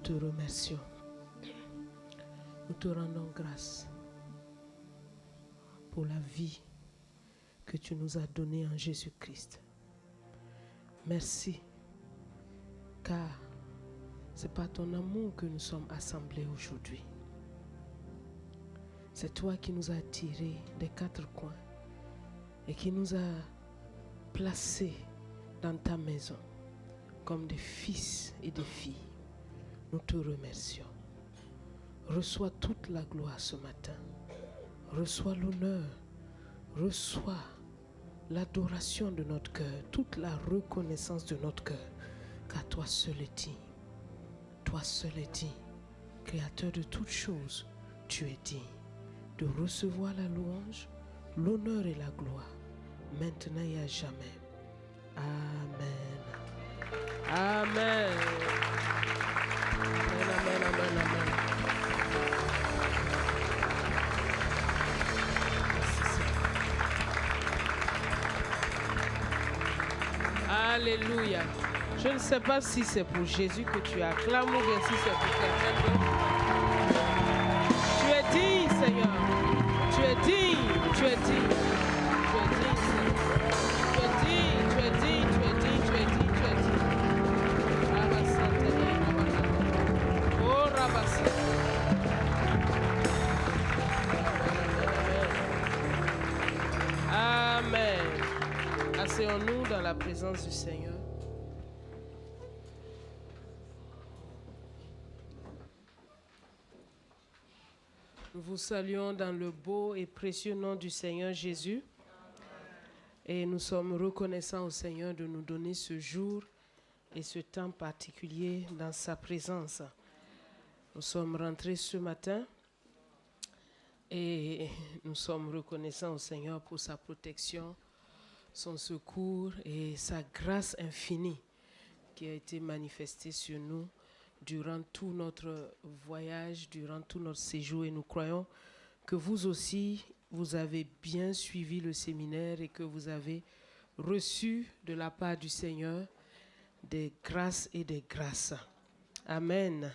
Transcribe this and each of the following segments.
te remercions. Nous te rendons grâce pour la vie que tu nous as donnée en Jésus-Christ. Merci, car c'est par ton amour que nous sommes assemblés aujourd'hui. C'est toi qui nous as attirés des quatre coins et qui nous a placés dans ta maison comme des fils et des filles. Nous te remercions. Reçois toute la gloire ce matin. Reçois l'honneur. Reçois l'adoration de notre cœur, toute la reconnaissance de notre cœur. Car toi seul est digne. Toi seul est digne. Créateur de toutes choses, tu es digne de recevoir la louange, l'honneur et la gloire, maintenant et à jamais. Amen. Amen. Amen, amen, amen, amen. Alléluia. Je ne sais pas si c'est pour Jésus que tu acclames ou bien si c'est pour quelqu'un d'autre. Tu es digne, Seigneur. Tu es digne. Tu es digne. Tu es digne, Seigneur. Tu es digne. Tu es digne. Tu es digne. Tu es digne. Tu es digne. Oh, Rabassa. Amen. Asseyons-nous dans la présence du Seigneur. Nous vous saluons dans le beau et précieux nom du Seigneur Jésus. Et nous sommes reconnaissants au Seigneur de nous donner ce jour et ce temps particulier dans sa présence. Nous sommes rentrés ce matin et nous sommes reconnaissants au Seigneur pour sa protection, son secours et sa grâce infinie qui a été manifestée sur nous durant tout notre voyage, durant tout notre séjour. Et nous croyons que vous aussi, vous avez bien suivi le séminaire et que vous avez reçu de la part du Seigneur des grâces et des grâces. Amen.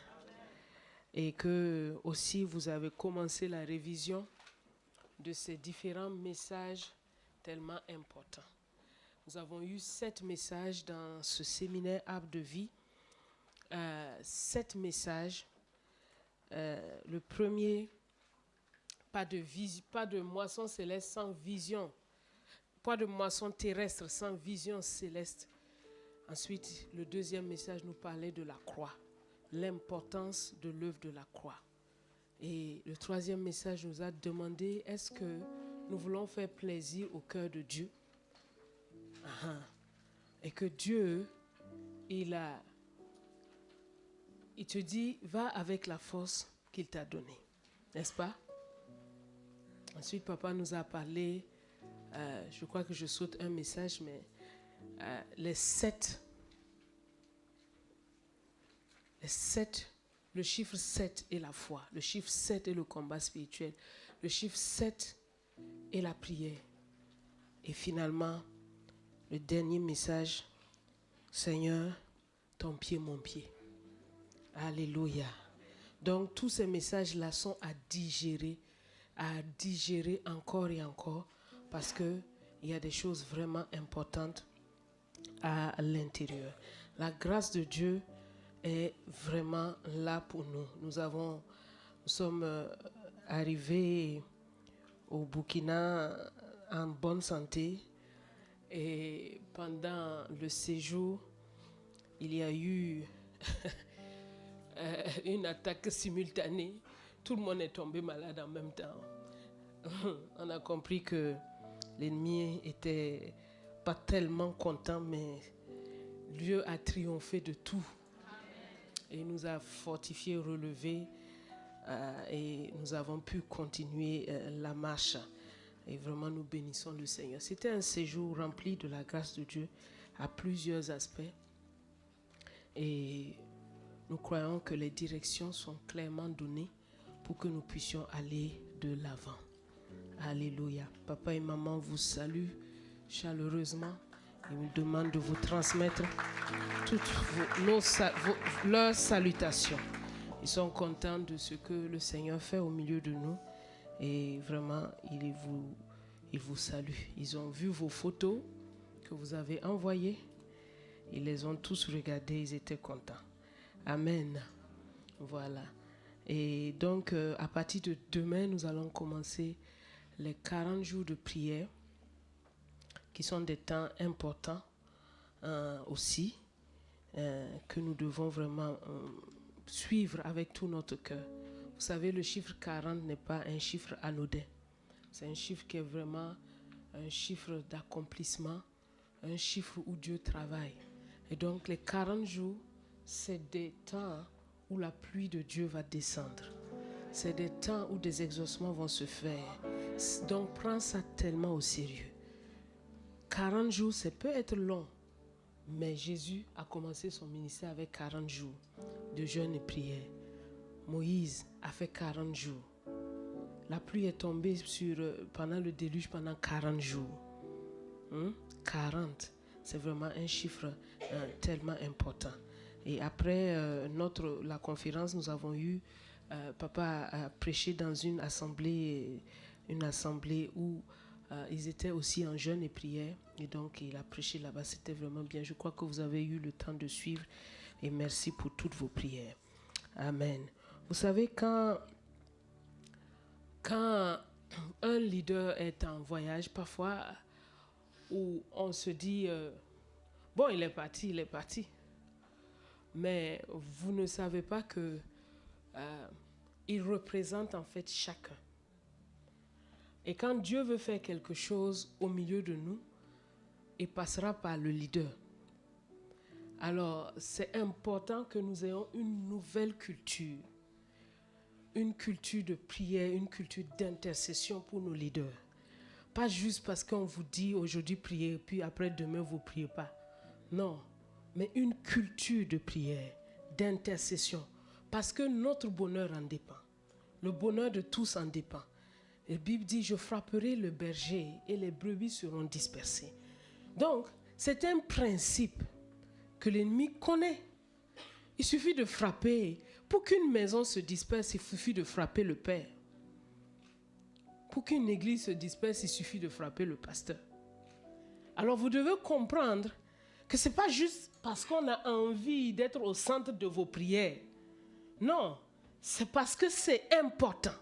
Et que aussi vous avez commencé la révision de ces différents messages tellement importants. Nous avons eu 7 messages dans ce séminaire Arbre de vie. 7 messages. Le premier, pas de moisson céleste sans vision. Pas de moisson terrestre sans vision céleste. Ensuite, le deuxième message nous parlait de la croix, l'importance de l'œuvre de la croix. Et le troisième message nous a demandé, est-ce que nous voulons faire plaisir au cœur de Dieu? Et que Dieu, il te dit, va avec la force qu'il t'a donnée. N'est-ce pas? Ensuite, papa nous a parlé, je crois que je saute un message, mais les 7, le chiffre 7 est la foi, le chiffre 7 est le combat spirituel, le chiffre 7 est la prière. Et finalement, le dernier message, Seigneur, ton pied, mon pied. Alléluia. Donc tous ces messages-là sont à digérer encore et encore, parce qu'il y a des choses vraiment importantes à l'intérieur. La grâce de Dieu est vraiment là pour nous. Nous sommes arrivés au Burkina en bonne santé, et pendant le séjour, il y a eu une attaque simultanée. Tout le monde est tombé malade en même temps. On a compris que l'ennemi était pas tellement content, mais Dieu a triomphé de tout. Et il nous a fortifiés, relevés, et nous avons pu continuer la marche. Et vraiment, nous bénissons le Seigneur. C'était un séjour rempli de la grâce de Dieu à plusieurs aspects. Et nous croyons que les directions sont clairement données pour que nous puissions aller de l'avant. Alléluia. Papa et maman vous saluent chaleureusement et nous demandent de vous transmettre toutes leurs salutations. Ils sont contents de ce que le Seigneur fait au milieu de nous. Et vraiment, ils vous saluent. Ils ont vu vos photos que vous avez envoyées. Ils les ont tous regardées. Ils étaient contents. Amen. Voilà. Et donc, à partir de demain, nous allons commencer les 40 jours de prière, qui sont des temps importants aussi, que nous devons vraiment suivre avec tout notre cœur. Vous savez, le chiffre 40 n'est pas un chiffre anodin. C'est un chiffre qui est vraiment un chiffre d'accomplissement, un chiffre où Dieu travaille. Et donc, les 40 jours, c'est des temps où la pluie de Dieu va descendre. C'est des temps où des exaucements vont se faire. Donc, prends ça tellement au sérieux. 40 jours, ça peut être long, mais Jésus a commencé son ministère avec 40 jours de jeûne et prière. Moïse a fait 40 jours. La pluie est tombée pendant le déluge pendant 40 jours. 40, c'est vraiment un chiffre tellement important. Et après la conférence, nous avons eu, papa a prêché dans une assemblée où ils étaient aussi en jeûne et prière. Et donc, il a prêché là-bas. C'était vraiment bien. Je crois que vous avez eu le temps de suivre. Et merci pour toutes vos prières. Amen. Vous savez, quand un leader est en voyage, parfois, où on se dit, bon, il est parti. Mais vous ne savez pas que il représente en fait chacun. Et quand Dieu veut faire quelque chose au milieu de nous, il passera par le leader. Alors, c'est important que nous ayons une nouvelle culture. Une culture de prière, une culture d'intercession pour nos leaders. Pas juste parce qu'on vous dit aujourd'hui priez, puis après demain vous ne priez pas. Non, mais une culture de prière, d'intercession. Parce que notre bonheur en dépend. Le bonheur de tous en dépend. La Bible dit, je frapperai le berger et les brebis seront dispersées. Donc, c'est un principe que l'ennemi connaît. Il suffit de frapper. Pour qu'une maison se disperse, il suffit de frapper le père. Pour qu'une église se disperse, il suffit de frapper le pasteur. Alors vous devez comprendre que ce n'est pas juste parce qu'on a envie d'être au centre de vos prières. Non, c'est parce que c'est important.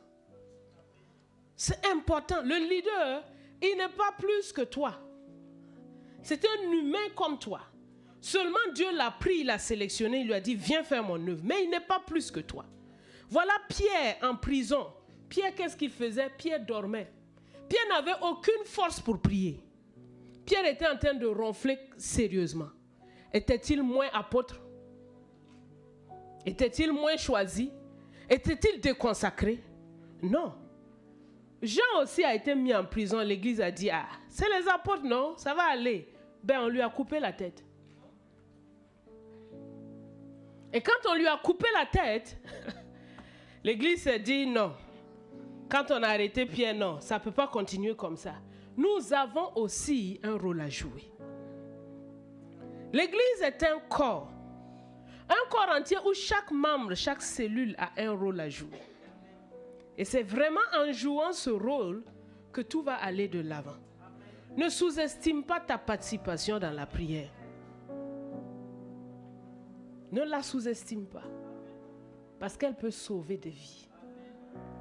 C'est important. Le leader, il n'est pas plus que toi. C'est un humain comme toi. Seulement Dieu l'a pris, il l'a sélectionné, il lui a dit, viens faire mon œuvre. Mais il n'est pas plus que toi. Voilà Pierre en prison. Pierre, qu'est-ce qu'il faisait? Pierre dormait. Pierre n'avait aucune force pour prier. Pierre était en train de ronfler sérieusement. Était-il moins apôtre? Était-il moins choisi? Était-il déconsacré? Non. Jean aussi a été mis en prison. L'église a dit, ah, c'est les apôtres, non? Ça va aller. Ben, on lui a coupé la tête. Et quand on lui a coupé la tête, l'église s'est dit non. Quand on a arrêté Pierre, non, ça ne peut pas continuer comme ça. Nous avons aussi un rôle à jouer. L'église est un corps entier où chaque membre, chaque cellule a un rôle à jouer. Et c'est vraiment en jouant ce rôle que tout va aller de l'avant. Ne sous-estime pas ta participation dans la prière. Ne la sous-estime pas. Parce qu'elle peut sauver des vies.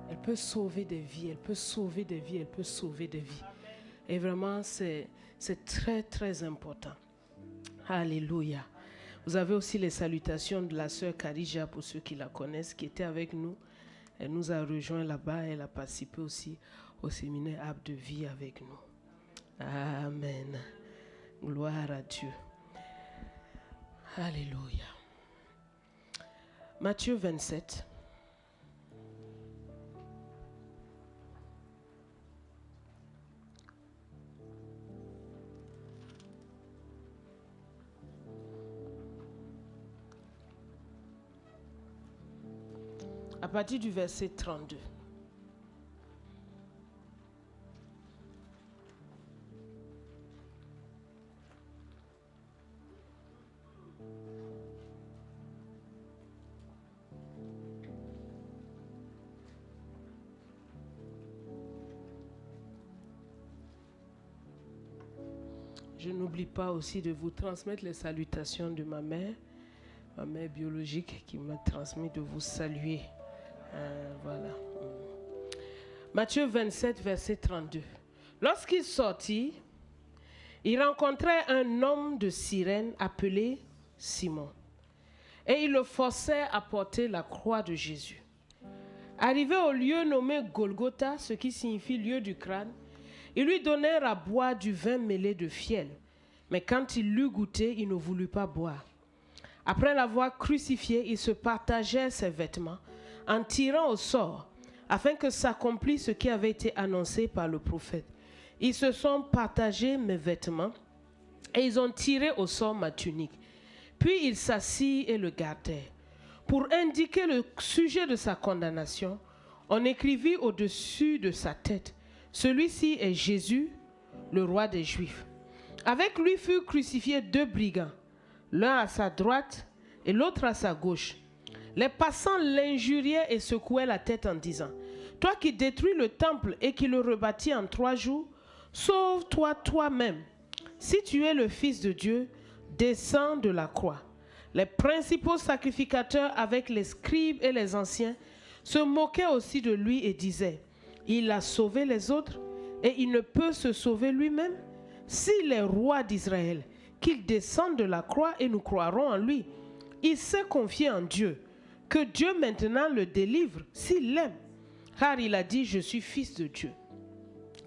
Elle peut sauver des vies, elle peut sauver des vies, elle peut sauver des vies. Et vraiment, c'est très, très important. Alléluia. Vous avez aussi les salutations de la sœur Karija, pour ceux qui la connaissent, qui était avec nous. Elle nous a rejoints là-bas, elle a participé aussi au séminaire Arbre de vie avec nous. Amen. Gloire à Dieu. Alléluia. Matthieu 27. À partir du verset 32. Je n'oublie pas aussi de vous transmettre les salutations de ma mère biologique qui m'a transmis de vous saluer. Voilà. Matthieu 27, verset 32. Lorsqu'il sortit, il rencontrait un homme de Cyrène appelé Simon. Et il le forçait à porter la croix de Jésus. Arrivé au lieu nommé Golgotha, ce qui signifie lieu du crâne, ils lui donnèrent à boire du vin mêlé de fiel. Mais quand il l'eut goûté, il ne voulut pas boire. Après l'avoir crucifié, ils se partageaient ses vêtements en tirant au sort, afin que s'accomplisse ce qui avait été annoncé par le prophète. Ils se sont partagés mes vêtements et ils ont tiré au sort ma tunique. Puis ils s'assirent et le gardèrent. Pour indiquer le sujet de sa condamnation, on écrivit au-dessus de sa tête: celui-ci est Jésus, le roi des Juifs. Avec lui furent crucifiés 2 brigands, l'un à sa droite et l'autre à sa gauche. Les passants l'injuriaient et secouaient la tête en disant: toi qui détruis le temple et qui le rebâtis en 3 jours, sauve-toi toi-même. Si tu es le Fils de Dieu, descends de la croix. Les principaux sacrificateurs avec les scribes et les anciens se moquaient aussi de lui et disaient: il a sauvé les autres et il ne peut se sauver lui-même. S'il est roi d'Israël, qu'il descende de la croix et nous croirons en lui. Il s'est confié en Dieu, que Dieu maintenant le délivre s'il l'aime, car il a dit: je suis fils de Dieu.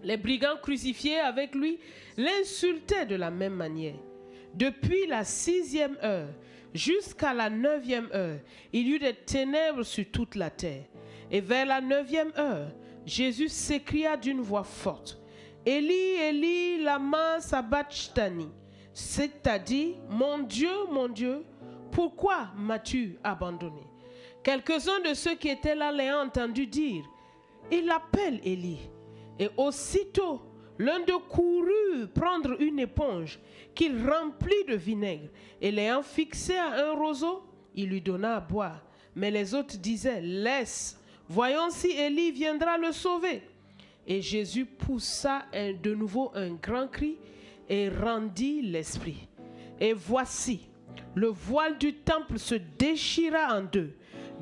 Les brigands crucifiés avec lui l'insultaient de la même manière. Depuis la 6e heure jusqu'à la 9e heure, il y eut des ténèbres sur toute la terre. Et vers la 9e heure, Jésus s'écria d'une voix forte: Eli, Eli, lama sabachthani, c'est-à-dire: mon Dieu, pourquoi m'as-tu abandonné? Quelques-uns de ceux qui étaient là l'ayant entendu dire: il l'appelle Élie. Et aussitôt, l'un d'eux courut prendre une éponge qu'il remplit de vinaigre, et l'ayant fixée à un roseau, il lui donna à boire. Mais les autres disaient: laisse, voyons si Élie viendra le sauver. Et Jésus poussa de nouveau un grand cri et rendit l'esprit. Et voici, le voile du temple se déchira en 2,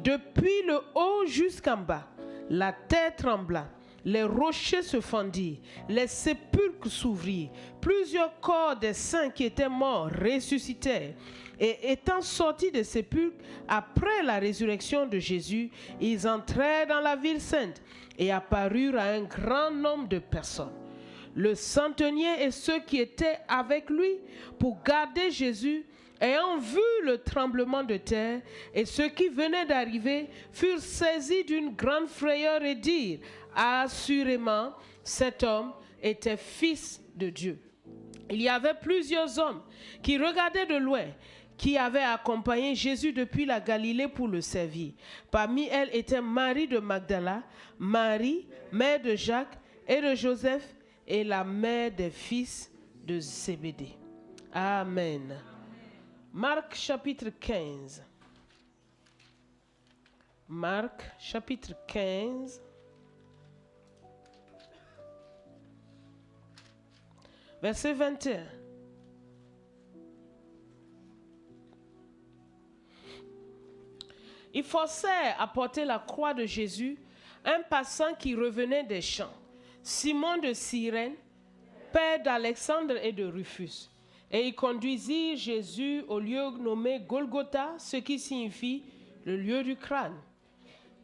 depuis le haut jusqu'en bas. La terre trembla, les rochers se fendirent, les sépulcres s'ouvrirent. Plusieurs corps des saints qui étaient morts ressuscitèrent. Et étant sortis des sépulcres après la résurrection de Jésus, ils entrèrent dans la ville sainte et apparurent à un grand nombre de personnes. Le centenier et ceux qui étaient avec lui pour garder Jésus, ayant vu le tremblement de terre et ceux qui venaient d'arriver, furent saisis d'une grande frayeur et dirent: assurément, cet homme était fils de Dieu. Il y avait plusieurs hommes qui regardaient de loin, qui avaient accompagné Jésus depuis la Galilée pour le servir. Parmi elles était Marie de Magdala, Marie, mère de Jacques et de Joseph, et la mère des fils de Zébédée. Amen. Marc chapitre 15. Marc chapitre 15. Verset 21. Il forçait à porter la croix de Jésus un passant qui revenait des champs, Simon de Cyrène, père d'Alexandre et de Rufus. Et ils conduisirent Jésus au lieu nommé Golgotha, ce qui signifie le lieu du crâne.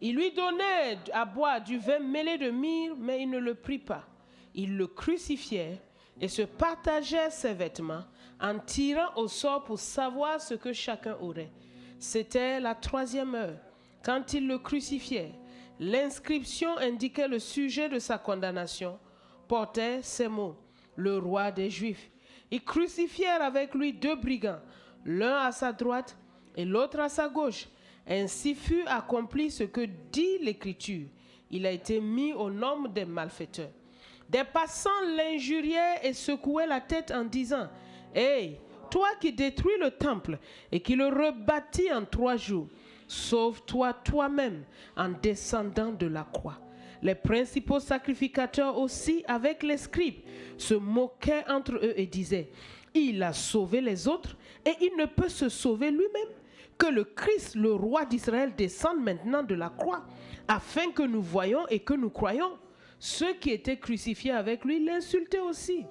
Ils lui donnaient à boire du vin mêlé de myrrhe, mais il ne le prit pas. Ils le crucifièrent et se partageaient ses vêtements en tirant au sort pour savoir ce que chacun aurait. C'était la 3e heure. Quand ils le crucifièrent, l'inscription indiquait le sujet de sa condamnation, portait ces mots: le roi des Juifs. Ils crucifièrent avec lui 2 brigands, l'un à sa droite et l'autre à sa gauche. Ainsi fut accompli ce que dit l'Écriture: il a été mis au nombre des malfaiteurs. Des passants l'injuriaient et secouaient la tête en disant: hey, toi qui détruis le temple et qui le rebâtis en 3 jours, sauve-toi toi-même en descendant de la croix. Les principaux sacrificateurs aussi, avec les scribes, se moquaient entre eux et disaient: Il a sauvé les autres et il ne peut se sauver lui-même. Que le Christ, le roi d'Israël, descende maintenant de la croix, afin que nous voyions et que nous croyions. Ceux qui étaient crucifiés avec lui l'insultaient aussi.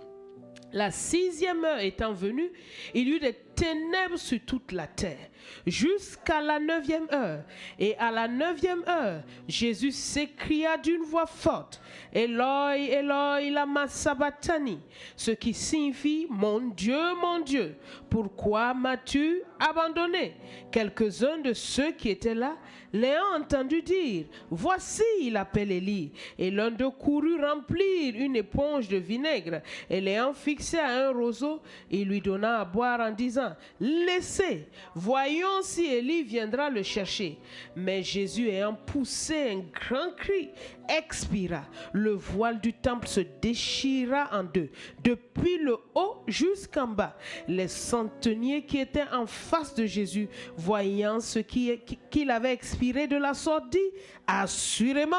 La 6e heure étant venue, il y eut des ténèbres sur toute la terre, jusqu'à la 9e heure. Et à la 9e heure, Jésus s'écria d'une voix forte, « Eloi, Eloi, lama sabachthani » ce qui signifie « Mon Dieu, pourquoi m'as-tu abandonné ?» Quelques-uns de ceux qui étaient là l'ayant entendu dire, « Voici, il appelle Élie. » Et l'un d'eux courut remplir une éponge de vinaigre, et l'ayant fixé à un roseau, il lui donna à boire en disant, « Laissez, voyons si Élie viendra le chercher. » Mais Jésus, ayant poussé un grand cri, expira. Le voile du temple se déchira en deux, depuis le haut jusqu'en bas. Les centeniers qui étaient en face de Jésus, voyant ce qu'il avait expiré de la sorte, dit, « Assurément,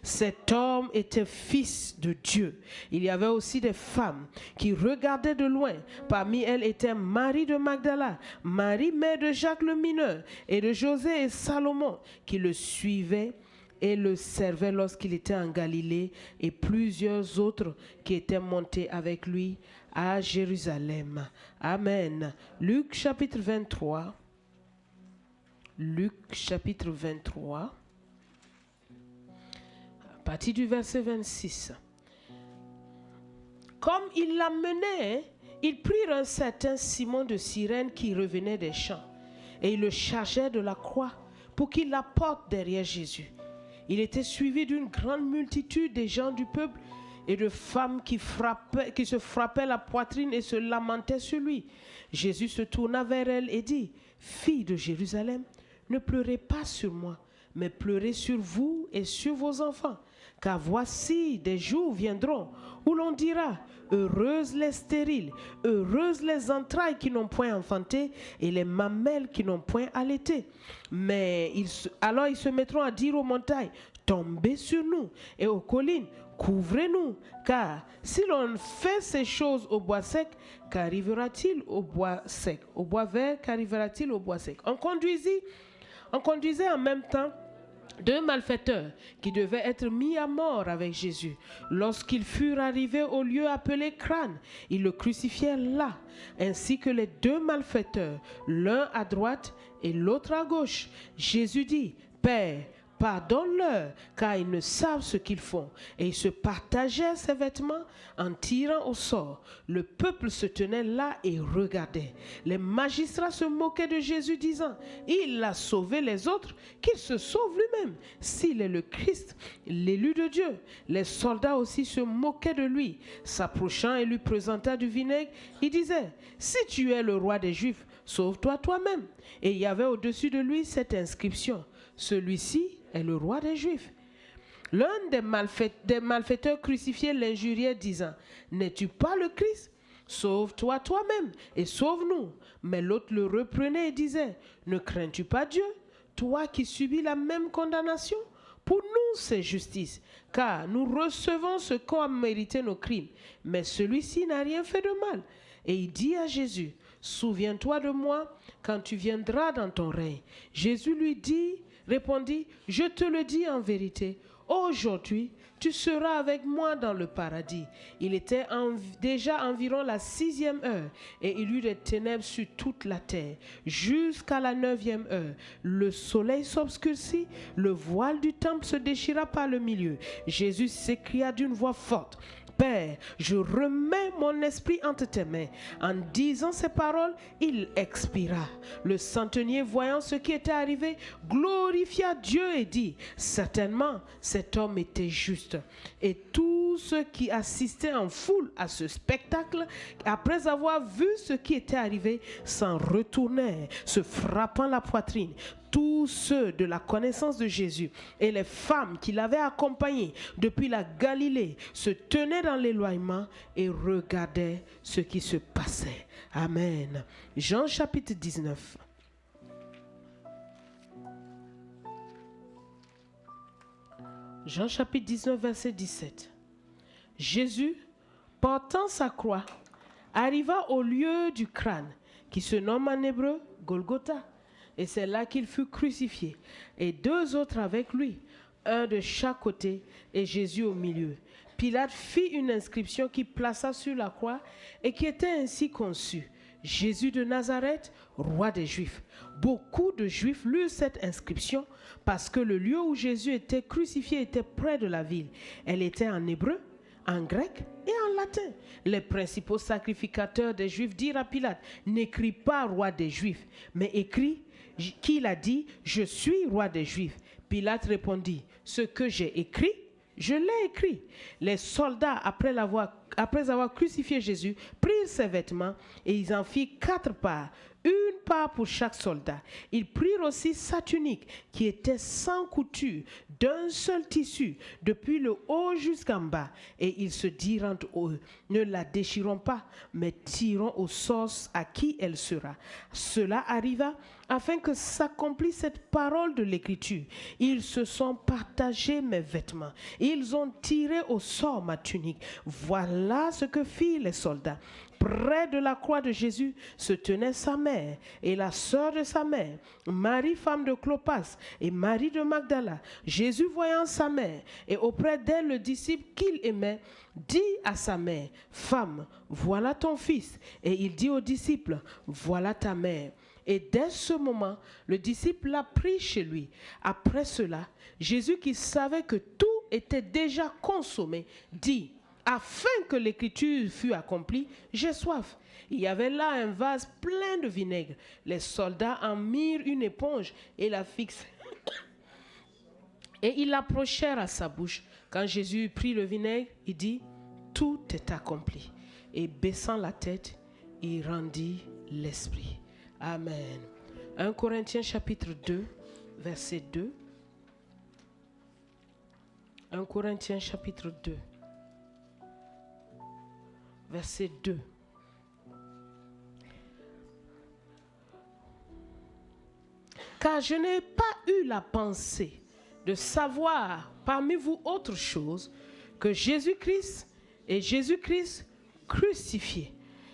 cet homme était fils de Dieu. » Il y avait aussi des femmes qui regardaient de loin. Parmi elles était Marie de Magdala, Marie mère de Jacques le mineur, et de José et Salomon, qui le suivaient et le servaient lorsqu'il était en Galilée, et plusieurs autres qui étaient montés avec lui à Jérusalem. Amen. Luc chapitre 23. Luc chapitre 23. À partir du verset 26. Comme ils l'amenaient, ils prirent un certain Simon de Cyrène qui revenait des champs, et ils le chargèrent de la croix pour qu'il la porte derrière Jésus. Il était suivi d'une grande multitude des gens du peuple et de femmes qui se frappaient la poitrine et se lamentaient sur lui. Jésus se tourna vers elle et dit, « Fille de Jérusalem, ne pleurez pas sur moi, mais pleurez sur vous et sur vos enfants. Car voici des jours viendront où l'on dira, heureuses les stériles, heureuses les entrailles qui n'ont point enfanté et les mamelles qui n'ont point allaité. Mais alors ils se mettront à dire aux montagnes, tombez sur nous, et aux collines, couvrez-nous. Car si l'on fait ces choses au bois sec, qu'arrivera-t-il au bois sec? Au bois vert, qu'arrivera-t-il au bois sec? On conduisait en même temps deux malfaiteurs qui devaient être mis à mort avec Jésus. Lorsqu'ils furent arrivés au lieu appelé Crâne, ils le crucifièrent là, ainsi que les deux malfaiteurs, l'un à droite et l'autre à gauche. Jésus dit, « Père, pardonne-leur, car ils ne savent ce qu'ils font. » Et ils se partageaient ses vêtements en tirant au sort. Le peuple se tenait là et regardait. Les magistrats se moquaient de Jésus, disant, « Il a sauvé les autres, qu'il se sauve lui-même, s'il est le Christ, l'élu de Dieu. » Les soldats aussi se moquaient de lui. S'approchant et lui présenta du vinaigre, il disait, « Si tu es le roi des Juifs, sauve-toi toi-même. » Et il y avait au-dessus de lui cette inscription, « Celui-ci est le roi des Juifs. » L'un des malfaiteurs crucifiés l'injuriait, disant, « N'es-tu pas le Christ? Sauve-toi toi-même et sauve-nous. » Mais l'autre le reprenait et disait, « Ne crains-tu pas Dieu, toi qui subis la même condamnation? Pour nous, c'est justice, car nous recevons ce qu'ont mérité nos crimes. Mais celui-ci n'a rien fait de mal. » Et il dit à Jésus, « Souviens-toi de moi quand tu viendras dans ton règne. » Jésus lui répondit, « Je te le dis en vérité, aujourd'hui, tu seras avec moi dans le paradis. » Il était déjà environ la 6e heure, et il y eut des ténèbres sur toute la terre, jusqu'à la 9e heure. Le soleil s'obscurcit, le voile du temple se déchira par le milieu. Jésus s'écria d'une voix forte, « Père, je remets mon esprit entre tes mains. » En disant ces paroles, il expira. Le centenier, voyant ce qui était arrivé, glorifia Dieu et dit, « Certainement, cet homme était juste. » Et tous ceux qui assistaient en foule à ce spectacle, après avoir vu ce qui était arrivé, s'en retournèrent, se frappant la poitrine. Tous ceux de la connaissance de Jésus et les femmes qui l'avaient accompagné depuis la Galilée se tenaient dans l'éloignement et regardaient ce qui se passait. Amen. Jean chapitre 19. Jean chapitre 19, verset 17. Jésus, portant sa croix, arriva au lieu du crâne, qui se nomme en hébreu Golgotha. Et c'est là qu'il fut crucifié, et 2 autres avec lui, un de chaque côté et Jésus au milieu. Pilate fit une inscription qu'il plaça sur la croix et qui était ainsi conçue: Jésus de Nazareth, roi des Juifs. Beaucoup de Juifs lurent cette inscription parce que le lieu où Jésus était crucifié était près de la ville. Elle était en hébreu, en grec et en latin. Les principaux sacrificateurs des Juifs dirent à Pilate: n'écris pas roi des Juifs, mais écris qu'il a dit: je suis roi des Juifs. Pilate répondit: ce que j'ai écrit, je l'ai écrit. Les soldats, après avoir crucifié Jésus, prirent ses vêtements et ils en firent 4 parts, une part pour chaque soldat. Ils prirent aussi sa tunique, qui était sans couture, d'un seul tissu, depuis le haut jusqu'en bas. Et ils se dirent entre eux: ne la déchirons pas, mais tirons au sort à qui elle sera. Cela arriva afin que s'accomplisse cette parole de l'Écriture. Ils se sont partagés mes vêtements. Ils ont tiré au sort ma tunique. Voilà ce que firent les soldats. Près de la croix de Jésus se tenait sa mère et la sœur de sa mère, Marie, femme de Clopas, et Marie de Magdala. Jésus, voyant sa mère et auprès d'elle le disciple qu'il aimait, dit à sa mère: femme, voilà ton fils. Et il dit au disciple: voilà ta mère. Et dès ce moment, le disciple l'a pris chez lui. Après cela, Jésus, qui savait que tout était déjà consommé, dit: afin que l'écriture fût accomplie, j'ai soif. Il y avait là un vase plein de vinaigre. Les soldats en mirent une éponge et la fixèrent. Et ils l'approchèrent à sa bouche. Quand Jésus prit le vinaigre, il dit: tout est accompli. Et baissant la tête, il rendit l'esprit. Amen. 1 Corinthiens chapitre 2, verset 2. 1 Corinthiens chapitre 2. Verset 2. Car je n'ai pas eu la pensée de savoir parmi vous autre chose que Jésus-Christ et Jésus-Christ crucifié.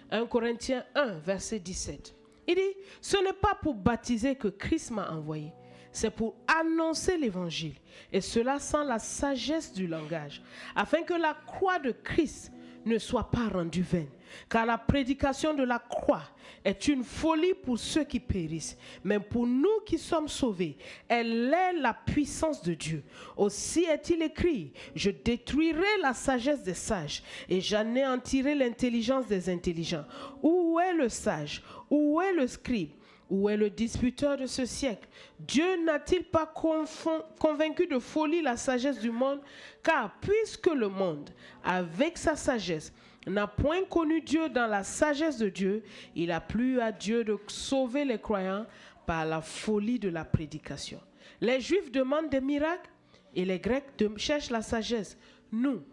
1 Corinthiens 1, verset 17. Il dit: ce n'est pas pour baptiser que Christ m'a envoyé, c'est pour annoncer l'évangile, et cela sans la sagesse du langage, afin que la croix de Christ ne soit pas rendue vaine. Car la prédication de la croix est une folie pour ceux qui périssent, mais pour nous qui sommes sauvés, elle est la puissance de Dieu. Aussi est-il écrit: je détruirai la sagesse des sages et j'anéantirai l'intelligence des intelligents. Où est le sage? Où est le scribe? Où est le disputeur de ce siècle? Dieu n'a-t-il pas convaincu de folie la sagesse du monde? Car puisque le monde, avec sa sagesse, n'a point connu Dieu dans la sagesse de Dieu, il a plu à Dieu de sauver les croyants par la folie de la prédication. Les Juifs demandent des miracles et les Grecs cherchent la sagesse. Nous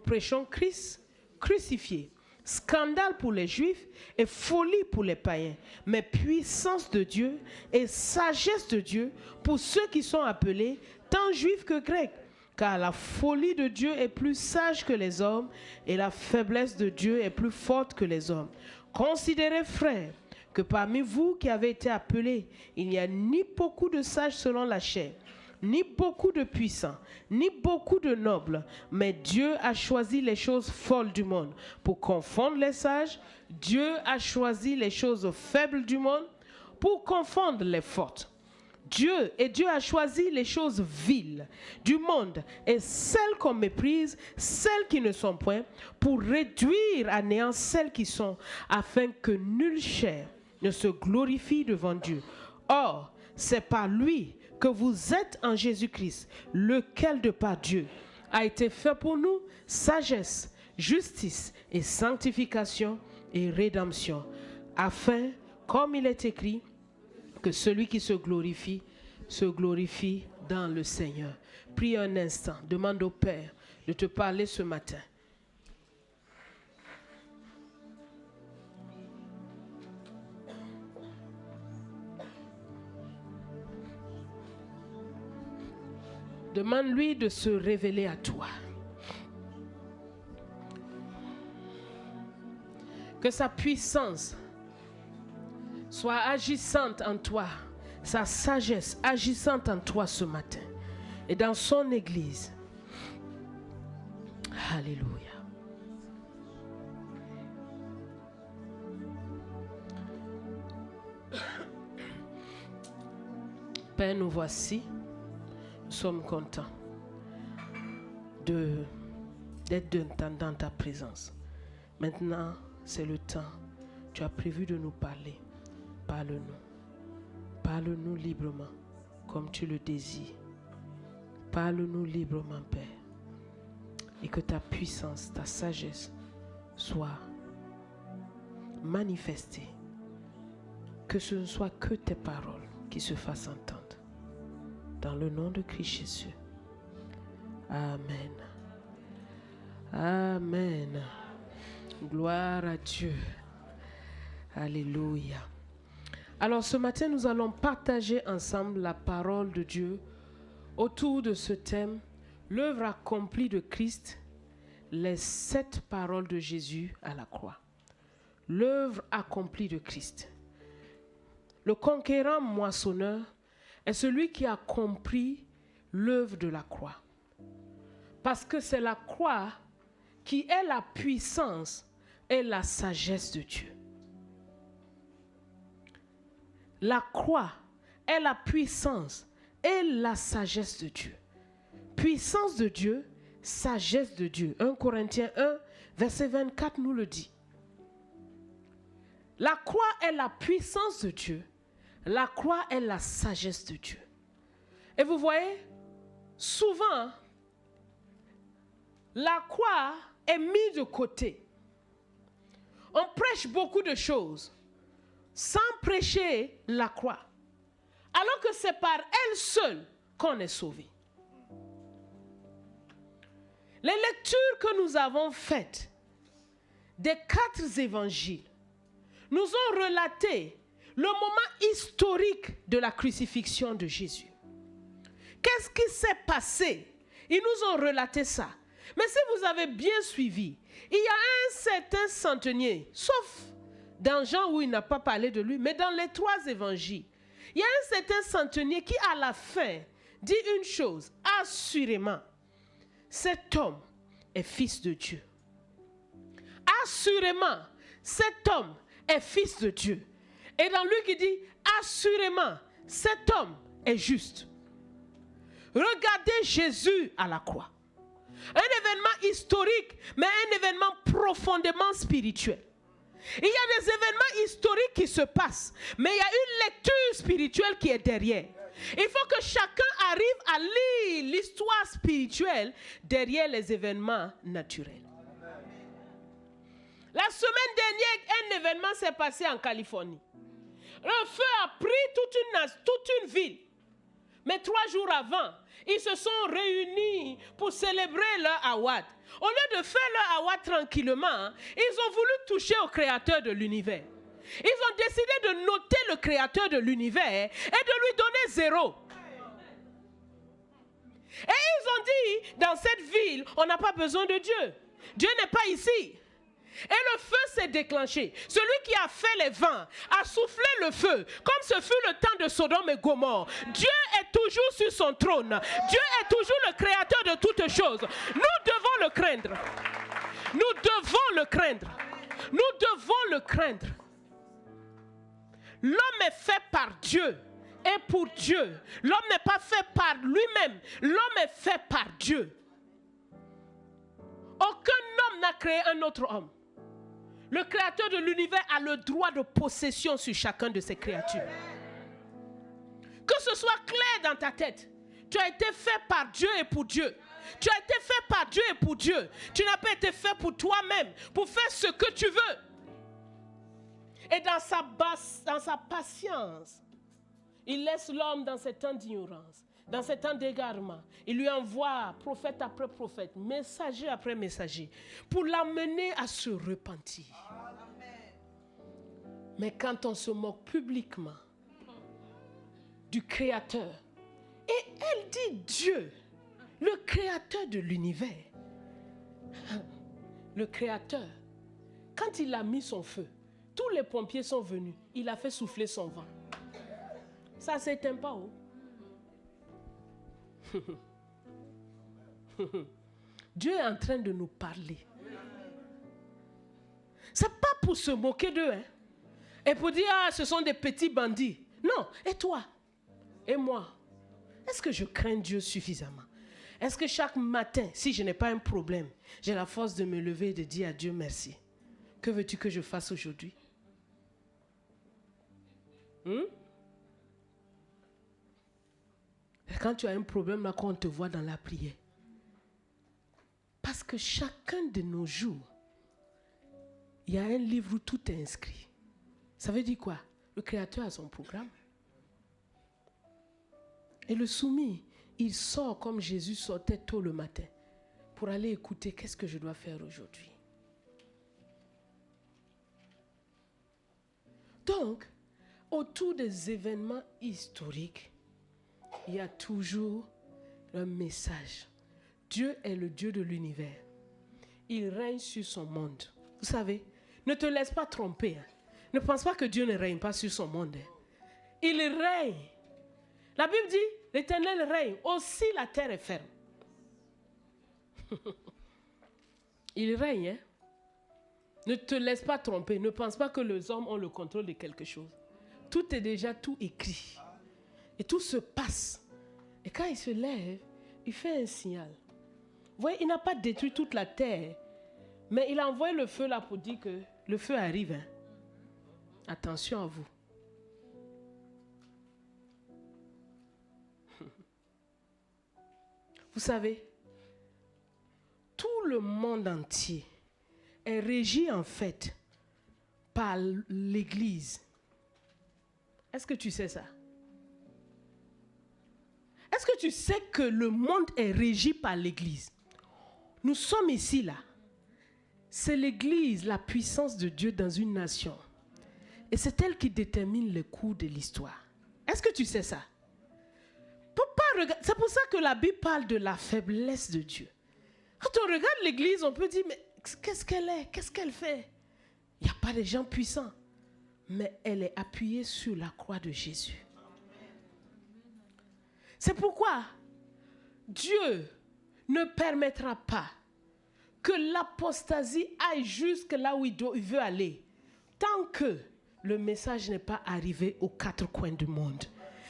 prêchons Christ crucifié. Scandale pour les Juifs et folie pour les païens, mais puissance de Dieu et sagesse de Dieu pour ceux qui sont appelés tant Juifs que Grecs. Car la folie de Dieu est plus sage que les hommes et la faiblesse de Dieu est plus forte que les hommes. Considérez, frères, que parmi vous qui avez été appelés, il n'y a ni beaucoup de sages selon la chair, ni beaucoup de puissants, ni beaucoup de nobles, mais Dieu a choisi les choses folles du monde pour confondre les sages. Dieu a choisi les choses faibles du monde pour confondre les fortes. Dieu a choisi les choses viles du monde et celles qu'on méprise, celles qui ne sont point, pour réduire à néant celles qui sont, afin que nulle chair ne se glorifie devant Dieu. Or, c'est par lui que vous êtes en Jésus-Christ, lequel de par Dieu a été fait pour nous sagesse, justice et sanctification et rédemption, afin, comme il est écrit, que celui qui se glorifie dans le Seigneur. Prie un instant, demande au Père de te parler ce matin. Demande-lui de se révéler à toi. Que sa puissance soit agissante en toi, sa sagesse agissante en toi ce matin et dans son Église. Alléluia. Père, nous voici. Nous sommes contents d'être dans ta présence. Maintenant, c'est le temps. Tu as prévu de nous parler. Parle-nous. Parle-nous librement, comme tu le désires. Parle-nous librement, Père. Et que ta puissance, ta sagesse soit manifestée. Que ce ne soit que tes paroles qui se fassent entendre. Dans le nom de Christ Jésus. Amen. Amen. Gloire à Dieu. Alléluia. Alors ce matin, nous allons partager ensemble la parole de Dieu autour de ce thème, l'œuvre accomplie de Christ, les 7 paroles de Jésus à la croix. L'œuvre accomplie de Christ. Le conquérant moissonneur est celui qui a compris l'œuvre de la croix. Parce que c'est la croix qui est la puissance et la sagesse de Dieu. La croix est la puissance et la sagesse de Dieu. Puissance de Dieu, sagesse de Dieu. 1 Corinthiens 1, verset 24 nous le dit. La croix est la puissance de Dieu. La croix est la sagesse de Dieu. Et vous voyez, souvent, la croix est mise de côté. On prêche beaucoup de choses sans prêcher la croix. Alors que c'est par elle seule qu'on est sauvé. Les lectures que nous avons faites des 4 évangiles nous ont relaté le moment historique de la crucifixion de Jésus. Qu'est-ce qui s'est passé? Ils nous ont relaté ça. Mais si vous avez bien suivi, il y a un certain centenier, sauf dans Jean où il n'a pas parlé de lui, mais dans les 3 évangiles, il y a un certain centenier qui à la fin dit une chose, assurément, cet homme est fils de Dieu. Assurément, cet homme est fils de Dieu. Et dans Luc, il dit, assurément, cet homme est juste. Regardez Jésus à la croix. Un événement historique, mais un événement profondément spirituel. Il y a des événements historiques qui se passent, mais il y a une lecture spirituelle qui est derrière. Il faut que chacun arrive à lire l'histoire spirituelle derrière les événements naturels. La semaine dernière, un événement s'est passé en Californie. Le feu a pris toute une ville. Mais 3 jours avant, ils se sont réunis pour célébrer leur Awad. Au lieu de faire leur Awad tranquillement, ils ont voulu toucher au créateur de l'univers. Ils ont décidé de noter le créateur de l'univers et de lui donner 0. Et ils ont dit, dans cette ville, on n'a pas besoin de Dieu. Dieu n'est pas ici. Et le feu s'est déclenché. Celui qui a fait les vents a soufflé le feu, comme ce fut le temps de Sodome et Gomorrhe. Dieu est toujours sur son trône. Dieu est toujours le créateur de toutes choses. Nous devons le craindre. Nous devons le craindre. Nous devons le craindre. L'homme est fait par Dieu et pour Dieu. L'homme n'est pas fait par lui-même. L'homme est fait par Dieu. Aucun homme n'a créé un autre homme. Le créateur de l'univers a le droit de possession sur chacun de ses créatures. Que ce soit clair dans ta tête. Tu as été fait par Dieu et pour Dieu. Tu as été fait par Dieu et pour Dieu. Tu n'as pas été fait pour toi-même, pour faire ce que tu veux. Et dans sa patience, il laisse l'homme dans ses temps d'ignorance, dans ses temps d'égarement. Il lui envoie prophète après prophète, messager après messager, pour l'amener à se repentir. Mais quand on se moque publiquement du Créateur, et elle dit Dieu, le Créateur de l'univers, le Créateur, Quand il a mis son feu, tous les pompiers sont venus. Il a fait souffler son vent. Ça ne s'éteint pas. Dieu est en train de nous parler. Ce n'est pas pour se moquer d'eux. Et pour dire, ce sont des petits bandits. Non, et toi? Et moi? Est-ce que je crains Dieu suffisamment? Est-ce que chaque matin, si je n'ai pas un problème, j'ai la force de me lever et de dire à Dieu merci? Que veux-tu que je fasse aujourd'hui? Quand tu as un problème, là, quand on te voit dans la prière. Parce que chacun de nos jours, il y a un livre où tout est inscrit. Ça veut dire quoi? Le Créateur a son programme. Et le soumis, il sort comme Jésus sortait tôt le matin pour aller écouter qu'est-ce que je dois faire aujourd'hui. Donc, autour des événements historiques, il y a toujours un message. Dieu est le Dieu de l'univers. Il règne sur son monde. Vous savez, ne te laisse pas tromper. Ne pense pas que Dieu ne règne pas sur son monde. Il règne. La Bible dit, l'Éternel règne. Aussi la terre est ferme. Il règne. Ne te laisse pas tromper. Ne pense pas que les hommes ont le contrôle de quelque chose. Tout est déjà tout écrit. Et tout se passe. Et quand il se lève, il fait un signal. Vous voyez, il n'a pas détruit toute la terre. Mais il a envoyé le feu là pour dire que le feu arrive. Attention à vous. Vous savez, tout le monde entier est régi en fait par l'Église. Est-ce que tu sais ça? Est-ce que tu sais que le monde est régi par l'Église? Nous sommes ici là. C'est l'Église, la puissance de Dieu dans une nation. Et c'est elle qui détermine le cours de l'histoire. Est-ce que tu sais ça? C'est pour ça que la Bible parle de la faiblesse de Dieu. Quand on regarde l'Église, on peut dire, mais qu'est-ce qu'elle est? Qu'est-ce qu'elle fait? Il n'y a pas de gens puissants. Mais elle est appuyée sur la croix de Jésus. C'est pourquoi Dieu ne permettra pas que l'apostasie aille jusque là où il veut aller, tant que le message n'est pas arrivé aux quatre coins du monde.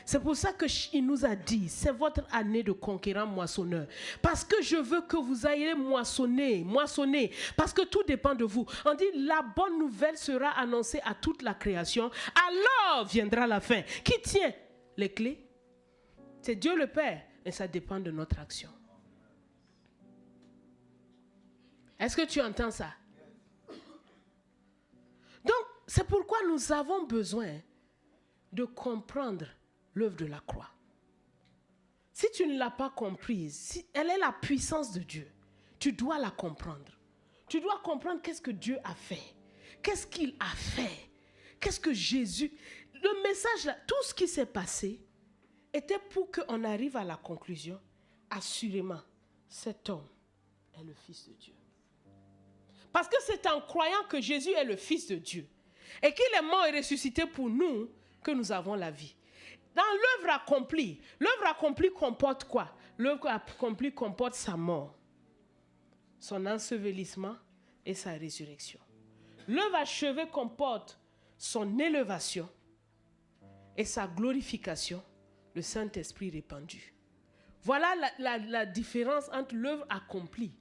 C'est pour ça qu'il nous a dit, c'est votre année de conquérant moissonneur. Parce que je veux que vous ayez moissonner, parce que tout dépend de vous. On dit, la bonne nouvelle sera annoncée à toute la création, alors viendra la fin. Qui tient les clés? C'est Dieu le Père, et ça dépend de notre action. Est-ce que tu entends ça? Donc, c'est pourquoi nous avons besoin de comprendre l'œuvre de la croix. Si tu ne l'as pas comprise, si elle est la puissance de Dieu, tu dois la comprendre. Tu dois comprendre qu'est-ce que Dieu a fait. Qu'est-ce qu'il a fait. Qu'est-ce que Jésus... Le message, là, tout ce qui s'est passé, était pour qu'on arrive à la conclusion. Assurément, cet homme est le Fils de Dieu. Parce que c'est en croyant que Jésus est le Fils de Dieu et qu'il est mort et ressuscité pour nous que nous avons la vie. Dans l'œuvre accomplie comporte quoi? L'œuvre accomplie comporte sa mort, son ensevelissement et sa résurrection. L'œuvre achevée comporte son élévation et sa glorification, le Saint-Esprit répandu. Voilà la différence entre l'œuvre accomplie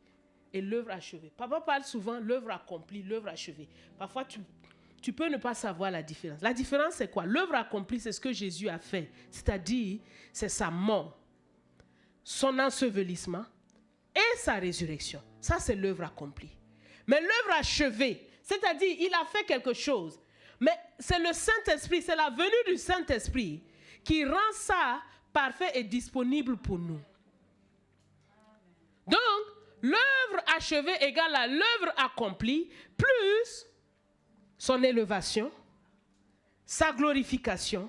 et l'œuvre achevée. Papa parle souvent l'œuvre accomplie, l'œuvre achevée. Parfois, tu peux ne pas savoir la différence. La différence, c'est quoi? L'œuvre accomplie, c'est ce que Jésus a fait. C'est-à-dire, c'est sa mort, son ensevelissement et sa résurrection. Ça, c'est l'œuvre accomplie. Mais l'œuvre achevée, c'est-à-dire, il a fait quelque chose. Mais c'est le Saint-Esprit, c'est la venue du Saint-Esprit qui rend ça parfait et disponible pour nous. Donc, l'œuvre achevée égale à l'œuvre accomplie, plus son élévation, sa glorification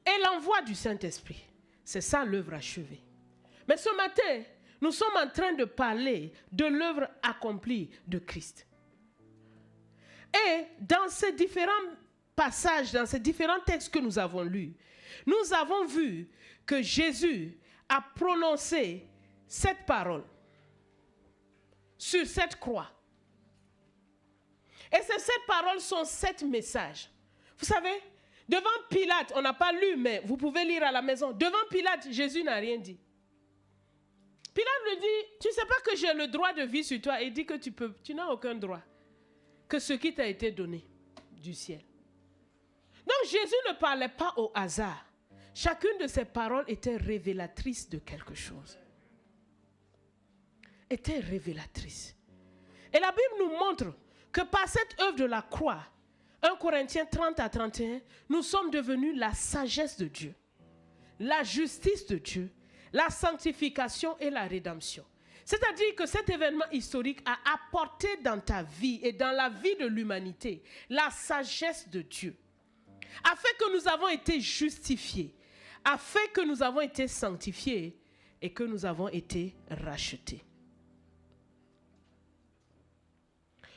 et l'envoi du Saint-Esprit. C'est ça l'œuvre achevée. Mais ce matin, nous sommes en train de parler de l'œuvre accomplie de Christ. Et dans ces différents passages, dans ces différents textes que nous avons lus, nous avons vu que Jésus a prononcé cette parole sur cette croix. Et ces 7 paroles sont 7 messages. Vous savez, devant Pilate, on n'a pas lu, mais vous pouvez lire à la maison. Devant Pilate, Jésus n'a rien dit. Pilate lui dit, tu ne sais pas que j'ai le droit de vie sur toi. Et il dit que tu n'as aucun droit. Que ce qui t'a été donné du ciel. Donc Jésus ne parlait pas au hasard. Chacune de ses paroles était révélatrice de quelque chose. Était révélatrice. Et la Bible nous montre que par cette œuvre de la croix, 1 Corinthiens 30 à 31, nous sommes devenus la sagesse de Dieu, la justice de Dieu, la sanctification et la rédemption. C'est-à-dire que cet événement historique a apporté dans ta vie et dans la vie de l'humanité la sagesse de Dieu, afin que nous avons été justifiés, afin que nous avons été sanctifiés et que nous avons été rachetés.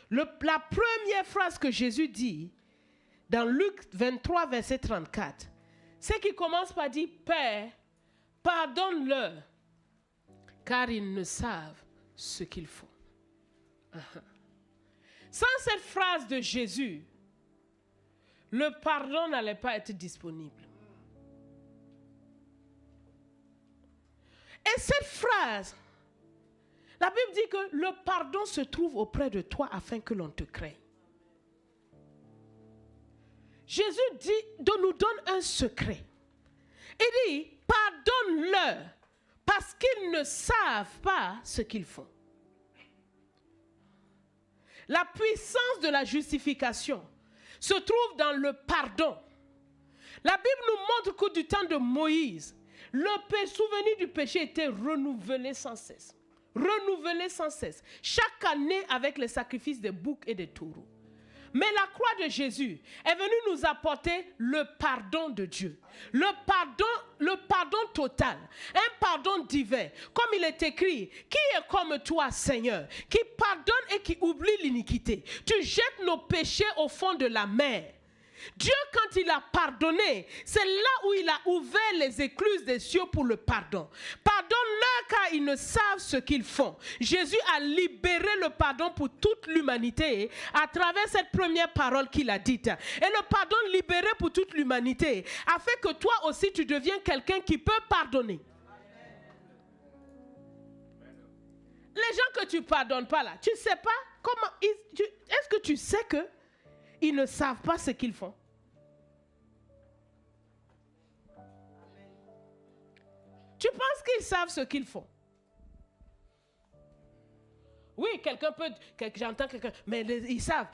La première phrase que Jésus dit dans Luc 23, verset 34, c'est qu'il commence par dire, Père, pardonne-leur, car ils ne savent ce qu'ils font. Sans cette phrase de Jésus, le pardon n'allait pas être disponible. Et cette phrase, la Bible dit que le pardon se trouve auprès de toi afin que l'on te craigne. Jésus nous donne un secret. Il dit, pardonne-leur parce qu'ils ne savent pas ce qu'ils font. La puissance de la justification se trouve dans le pardon. La Bible nous montre qu'au du temps de Moïse, le souvenir du péché était renouvelé sans cesse. Renouvelé sans cesse. Chaque année avec les sacrifices des boucs et des taureaux. Mais la croix de Jésus est venue nous apporter le pardon de Dieu. Le pardon total. Un pardon divin. Comme il est écrit, qui est comme toi, Seigneur, qui pardonne et qui oublie l'iniquité. Tu jettes nos péchés au fond de la mer. Dieu, quand il a pardonné, c'est là où il a ouvert les écluses des cieux pour le pardon. Pardonne-leur car ils ne savent ce qu'ils font. Jésus a libéré le pardon pour toute l'humanité à travers cette première parole qu'il a dite. Et le pardon libéré pour toute l'humanité a fait que toi aussi tu deviens quelqu'un qui peut pardonner. Les gens que tu ne pardonnes pas là, tu ne sais pas comment... Est-ce que tu sais que ils ne savent pas ce qu'ils font? Tu penses qu'ils savent ce qu'ils font? Oui, quelqu'un peut... J'entends quelqu'un... Mais ils savent.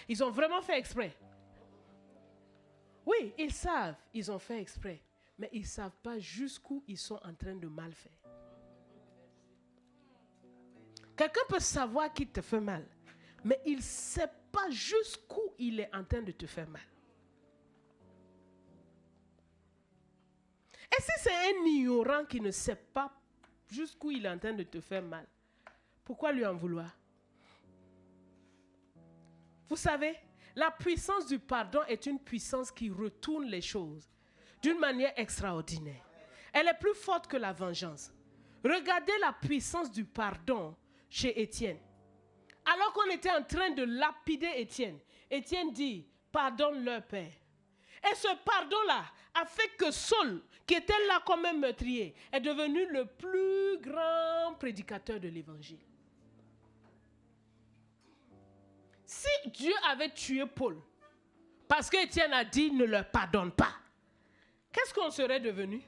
Ils ont vraiment fait exprès. Oui, ils savent. Ils ont fait exprès. Mais ils ne savent pas jusqu'où ils sont en train de mal faire. Quelqu'un peut savoir qu'il te fait mal. Mais il ne sait pas jusqu'où il est en train de te faire mal. Et si c'est un ignorant qui ne sait pas jusqu'où il est en train de te faire mal, pourquoi lui en vouloir? Vous savez, la puissance du pardon est une puissance qui retourne les choses d'une manière extraordinaire. Elle est plus forte que la vengeance. Regardez la puissance du pardon chez Étienne. Alors qu'on était en train de lapider Étienne, Étienne dit, pardonne leur père. Et ce pardon-là a fait que Saul, qui était là comme un meurtrier, est devenu le plus grand prédicateur de l'évangile. Si Dieu avait tué Paul, parce qu'Étienne a dit ne leur pardonne pas, qu'est-ce qu'on serait devenu?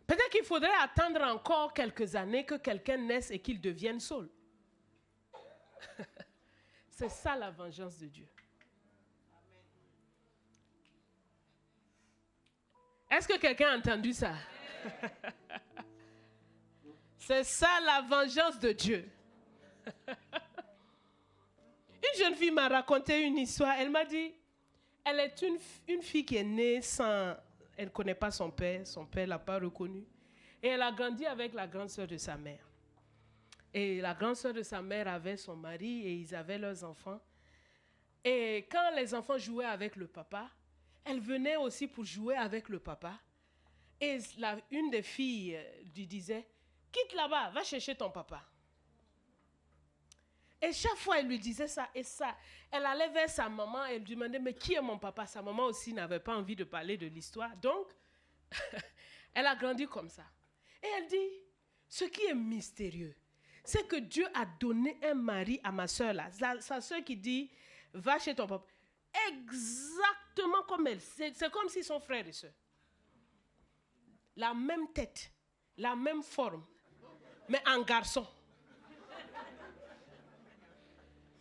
Peut-être qu'il faudrait attendre encore quelques années que quelqu'un naisse et qu'il devienne Saul. C'est ça la vengeance de Dieu. Est-ce que quelqu'un a entendu ça? C'est ça la vengeance de Dieu. Une jeune fille m'a raconté une histoire. Elle m'a dit, elle est une fille qui est née sans... Elle ne connaît pas son père ne l'a pas reconnu. Et elle a grandi avec la grande sœur de sa mère. Et la grande sœur de sa mère avait son mari et ils avaient leurs enfants. Et quand les enfants jouaient avec le papa, elle venait aussi pour jouer avec le papa. Et une des filles lui disait, quitte là-bas, va chercher ton papa. Et chaque fois, elle lui disait ça et ça. Elle allait vers sa maman, elle lui demandait, mais qui est mon papa? Sa maman aussi n'avait pas envie de parler de l'histoire. Donc, elle a grandi comme ça. Et elle dit, ce qui est mystérieux, c'est que Dieu a donné un mari à ma soeur là. Sa soeur qui dit, va chez ton papa. Exactement comme elle. C'est comme si son frère et soeur. La même tête, la même forme, mais en garçon.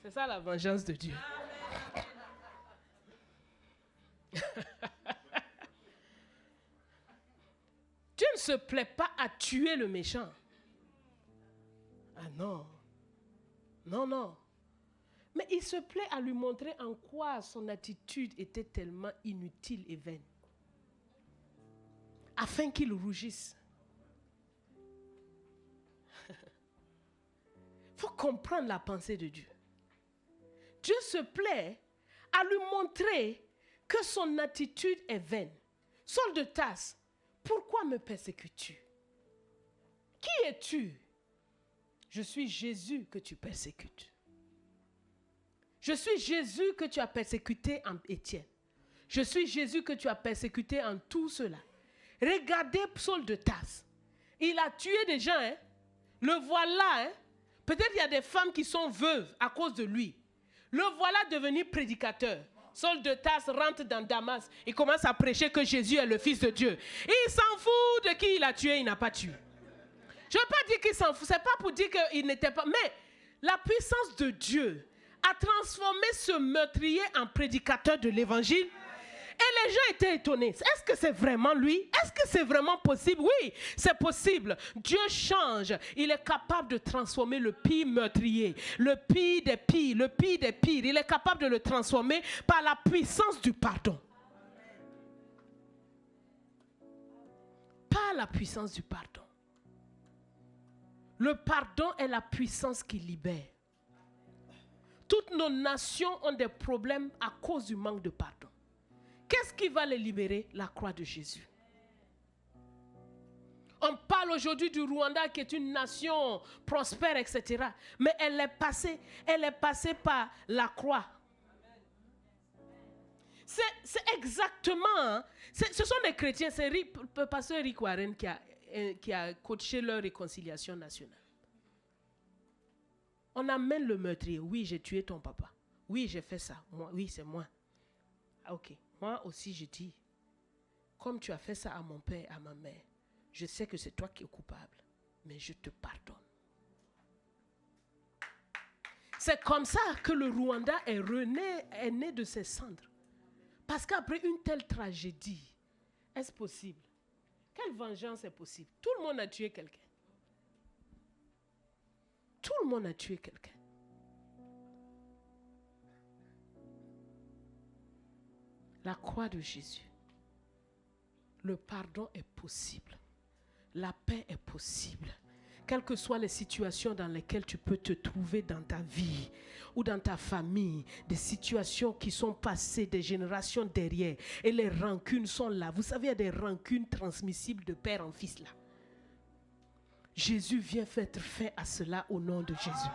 C'est ça la vengeance de Dieu. Dieu ne se plaît pas à tuer le méchant. Ah non. Non, non. Mais il se plaît à lui montrer en quoi son attitude était tellement inutile et vaine. Afin qu'il rougisse. Il faut comprendre la pensée de Dieu. Dieu se plaît à lui montrer que son attitude est vaine. Saul de Tarse, pourquoi me persécutes-tu? Qui es-tu? Je suis Jésus que tu persécutes. Je suis Jésus que tu as persécuté en Étienne. Je suis Jésus que tu as persécuté en tout cela. Regardez Saul de Tarse. Il a tué des gens. Hein? Le voilà. Hein? Peut-être il y a des femmes qui sont veuves à cause de lui. Le voilà devenu prédicateur. Saul de Tarse rentre dans Damas. Il commence à prêcher que Jésus est le Fils de Dieu. Il s'en fout de qui il a tué, il n'a pas tué. Je ne veux pas dire qu'il s'en fout. Ce n'est pas pour dire qu'il n'était pas... Mais la puissance de Dieu a transformé ce meurtrier en prédicateur de l'évangile. Et les gens étaient étonnés. Est-ce que c'est vraiment lui? Est-ce que c'est vraiment possible? Oui, c'est possible. Dieu change. Il est capable de transformer le pire meurtrier, le pire des pires, le pire des pires. Il est capable de le transformer par la puissance du pardon. Par la puissance du pardon. Le pardon est la puissance qui libère. Toutes nos nations ont des problèmes à cause du manque de pardon. Qu'est-ce qui va les libérer? La croix de Jésus. On parle aujourd'hui du Rwanda qui est une nation prospère, etc. Mais elle est passée par la croix. C'est exactement, hein, ce sont les chrétiens, c'est le pasteur Rick Warren qui a coaché leur réconciliation nationale. On amène le meurtrier. Oui, j'ai tué ton papa. Oui, j'ai fait ça. Moi, oui, c'est moi. Ah, ok. Moi aussi, je dis, comme tu as fait ça à mon père, à ma mère, je sais que c'est toi qui es coupable, mais je te pardonne. C'est comme ça que le Rwanda est né de ses cendres. Parce qu'après une telle tragédie, est-ce possible? Quelle vengeance est possible? Tout le monde a tué quelqu'un. Tout le monde a tué quelqu'un. La croix de Jésus. Le pardon est possible. La paix est possible. Quelles que soient les situations dans lesquelles tu peux te trouver dans ta vie ou dans ta famille, des situations qui sont passées des générations derrière et les rancunes sont là. Vous savez, il y a des rancunes transmissibles de père en fils là. Jésus vient faire fin à cela au nom de Jésus.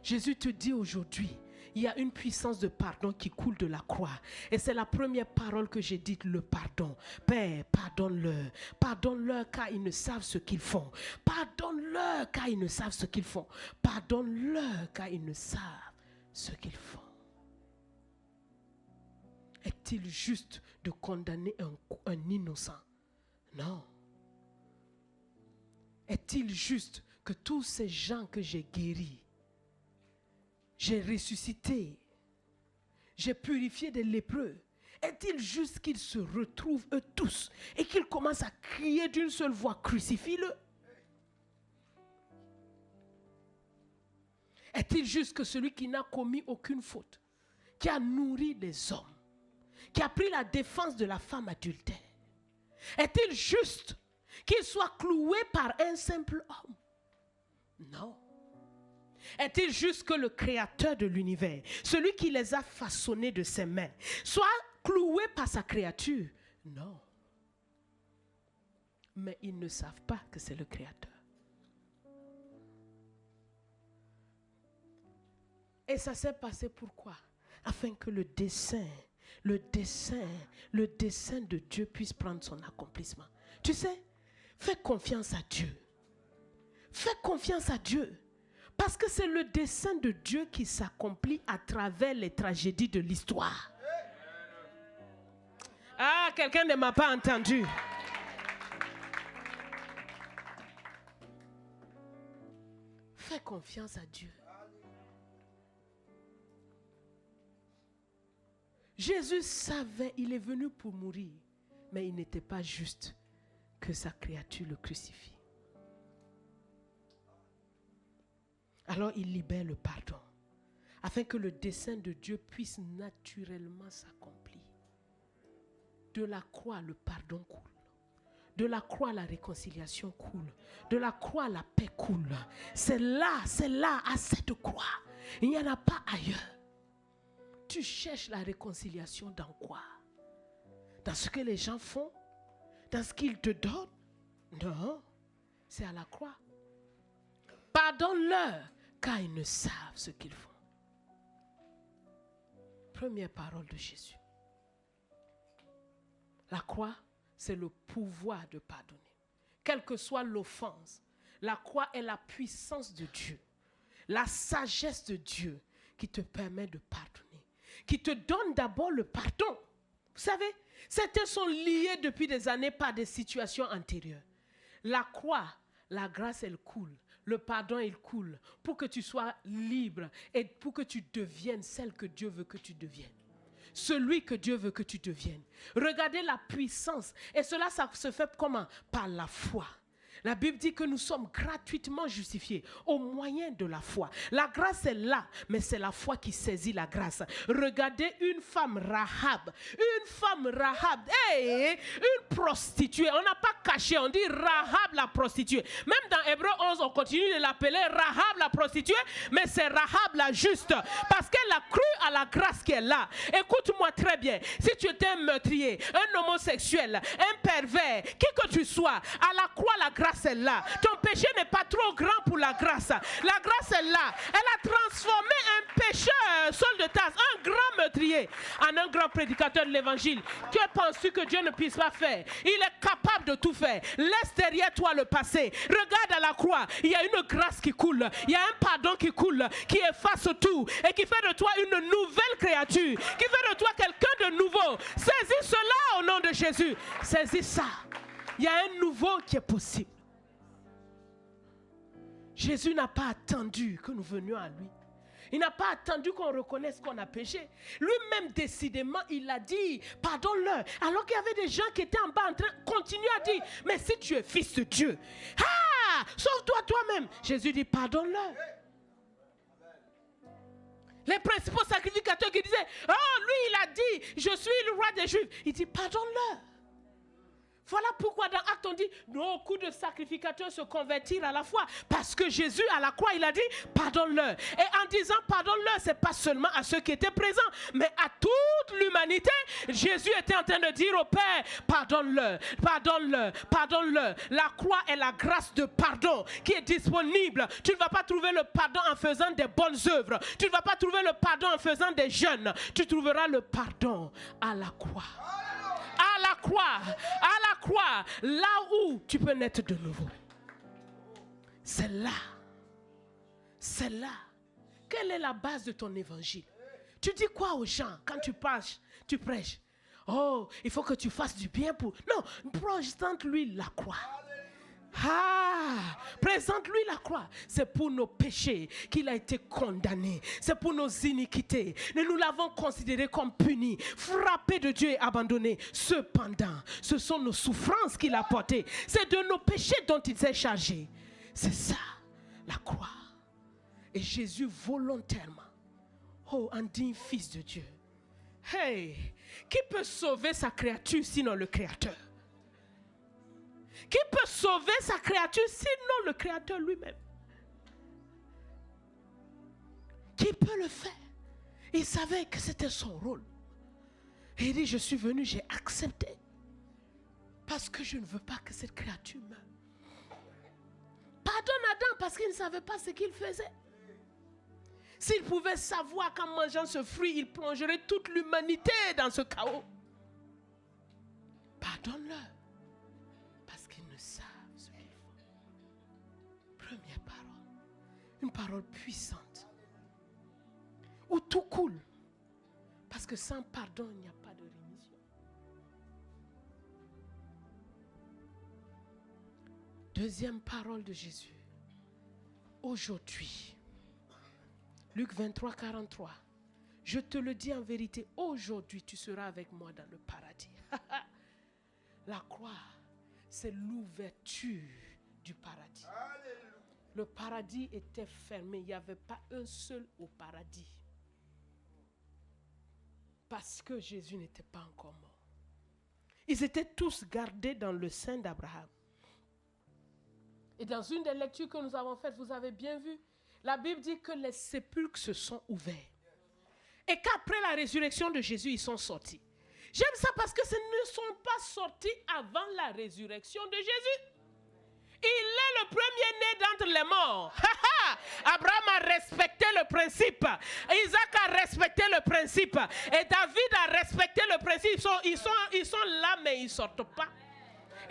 Jésus te dit aujourd'hui, il y a une puissance de pardon qui coule de la croix. Et c'est la première parole que j'ai dite, le pardon. Père, pardonne-leur. Pardonne-leur car ils ne savent ce qu'ils font. Pardonne-leur car ils ne savent ce qu'ils font. Pardonne-leur car ils ne savent ce qu'ils font. Est-il juste de condamner un innocent? Non. Est-il juste que tous ces gens que j'ai guéris, j'ai ressuscité, j'ai purifié des lépreux, est-il juste qu'ils se retrouvent eux tous et qu'ils commencent à crier d'une seule voix, crucifie-le? Est-il juste que celui qui n'a commis aucune faute, qui a nourri les hommes, qui a pris la défense de la femme adultère, est-il juste qu'il soit cloué par un simple homme? Non. Est-il juste que le créateur de l'univers, celui qui les a façonnés de ses mains, soit cloué par sa créature? Non. Mais ils ne savent pas que c'est le créateur. Et ça s'est passé pourquoi? Afin que le dessein de Dieu puisse prendre son accomplissement. Tu sais, fais confiance à Dieu. Fais confiance à Dieu. Parce que c'est le dessein de Dieu qui s'accomplit à travers les tragédies de l'histoire. Ah, quelqu'un ne m'a pas entendu. Fais confiance à Dieu. Jésus savait, il est venu pour mourir, mais il n'était pas juste que sa créature le crucifie. Alors il libère le pardon, afin que le dessein de Dieu puisse naturellement s'accomplir. De la croix, le pardon coule. De la croix, la réconciliation coule. De la croix, la paix coule. C'est là, à cette croix. Il n'y en a pas ailleurs. Tu cherches la réconciliation dans quoi? Dans ce que les gens font? Dans ce qu'ils te donnent? Non, c'est à la croix. Pardonne-leur, car ils ne savent ce qu'ils font. Première parole de Jésus. La croix, c'est le pouvoir de pardonner. Quelle que soit l'offense, la croix est la puissance de Dieu, la sagesse de Dieu qui te permet de pardonner, qui te donne d'abord le pardon. Vous savez, certains sont liés depuis des années par des situations antérieures. La croix, la grâce, elle coule. Le pardon, il coule pour que tu sois libre et pour que tu deviennes celle que Dieu veut que tu deviennes. Celui que Dieu veut que tu deviennes. Regardez la puissance. Et cela, ça se fait comment? Par la foi. La Bible dit que nous sommes gratuitement justifiés au moyen de la foi. La grâce est là, mais c'est la foi qui saisit la grâce. Regardez une femme Rahab. Hey, une prostituée. On n'a pas caché, on dit Rahab la prostituée. Même dans Hébreu 11, on continue de l'appeler Rahab la prostituée, mais c'est Rahab la juste. Parce qu'elle a cru à la grâce qui est là. Écoute-moi très bien. Si tu étais un meurtrier, un homosexuel, un pervers, qui que tu sois, à la croix, la grâce est là. Ton péché n'est pas trop grand pour la grâce. La grâce est là. Elle a transformé un pécheur, Saul de Tarse, un grand meurtrier, en un grand prédicateur de l'évangile. Que penses-tu que Dieu ne puisse pas faire? Il est capable de tout faire. Laisse derrière toi le passé. Regarde à la croix. Il y a une grâce qui coule. Il y a un pardon qui coule, qui efface tout et qui fait de toi une nouvelle créature, qui fait de toi quelqu'un de nouveau. Saisis cela au nom de Jésus. Saisis ça. Il y a un nouveau qui est possible. Jésus n'a pas attendu que nous venions à lui. Il n'a pas attendu qu'on reconnaisse qu'on a péché. Lui-même, décidément, il a dit, pardonne-leur. Alors qu'il y avait des gens qui étaient en bas en train de continuer à dire, mais si tu es fils de Dieu, sauve-toi toi-même. Jésus dit, pardonne-leur. Les principaux sacrificateurs qui disaient, oh, lui, il a dit, je suis le roi des Juifs. Il dit, pardonne-leur. Voilà pourquoi dans Actes on dit beaucoup de sacrificateurs se convertirent à la foi. Parce que Jésus à la croix il a dit pardonne-leur. Et en disant pardonne-leur, c'est pas seulement à ceux qui étaient présents, mais à toute l'humanité. Jésus était en train de dire au Père pardonne-leur, pardonne-leur, pardonne-leur. La croix est la grâce de pardon qui est disponible. Tu ne vas pas trouver le pardon en faisant des bonnes œuvres. Tu ne vas pas trouver le pardon en faisant des jeûnes. Tu trouveras le pardon à la croix. À la croix, là où tu peux naître de nouveau. C'est là. Quelle est la base de ton évangile? Tu dis quoi aux gens quand tu prêches? Oh, il faut que tu fasses du bien pour... Non, présente-lui la croix. Présente-lui la croix. C'est pour nos péchés qu'il a été condamné. C'est pour nos iniquités. Nous l'avons considéré comme puni, frappé de Dieu et abandonné. Cependant, ce sont nos souffrances qu'il a portées. C'est de nos péchés dont il s'est chargé. C'est ça, la croix. Et Jésus volontairement, un digne fils de Dieu. Hey, qui peut sauver sa créature sinon le Créateur? Qui peut sauver sa créature sinon le Créateur lui-même? Il peut le faire. Il savait que c'était son rôle. Et il dit, je suis venu, j'ai accepté. Parce que je ne veux pas que cette créature meure. Pardonne Adam parce qu'il ne savait pas ce qu'il faisait. S'il pouvait savoir qu'en mangeant ce fruit, il plongerait toute l'humanité dans ce chaos. Pardonne-leur. Parce qu'ils ne savent ce qu'il faut. Première parole. Une parole puissante. Où tout coule. Parce que sans pardon, il n'y a pas de rémission. Deuxième parole de Jésus. Aujourd'hui. Luc 23, 43. Je te le dis en vérité, aujourd'hui tu seras avec moi dans le paradis. La croix, c'est l'ouverture du paradis. Alléluia. Le paradis était fermé, il n'y avait pas un seul au paradis. Parce que Jésus n'était pas encore mort. Ils étaient tous gardés dans le sein d'Abraham. Et dans une des lectures que nous avons faites, vous avez bien vu, la Bible dit que les sépulcres se sont ouverts. Et qu'après la résurrection de Jésus, ils sont sortis. J'aime ça parce que ce ne sont pas sortis avant la résurrection de Jésus. Il est le premier-né d'entre les morts. Abraham a respecté le principe. Isaac a respecté le principe. Et David a respecté le principe. Ils sont là, mais ils ne sortent pas.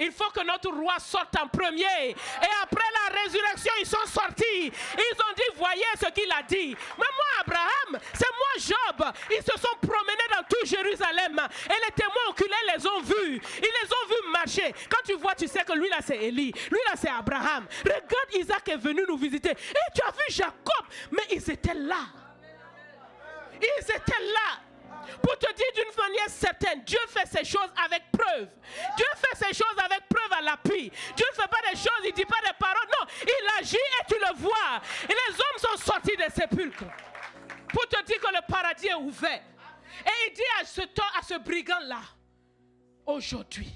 Il faut que notre roi sorte en premier. Et après la résurrection, ils sont sortis. Ils ont dit, voyez ce qu'il a dit. Mais moi, Abraham, c'est moi, Job. Ils se sont promenés dans tout Jérusalem. Et les témoins oculaires les ont vus. Ils les ont vus marcher. Quand tu vois, tu sais que lui là, c'est Élie. Lui là, c'est Abraham. Regarde, Isaac est venu nous visiter. Et tu as vu Jacob. Mais ils étaient là. Ils étaient là. Pour te dire d'une manière certaine, Dieu fait ces choses avec preuve. Dieu fait ces choses avec preuve à l'appui. Dieu ne fait pas des choses, il ne dit pas des paroles. Non, il agit et tu le vois. Et les hommes sont sortis des sépulcres. Pour te dire que le paradis est ouvert. Et il dit à ce brigand-là, aujourd'hui,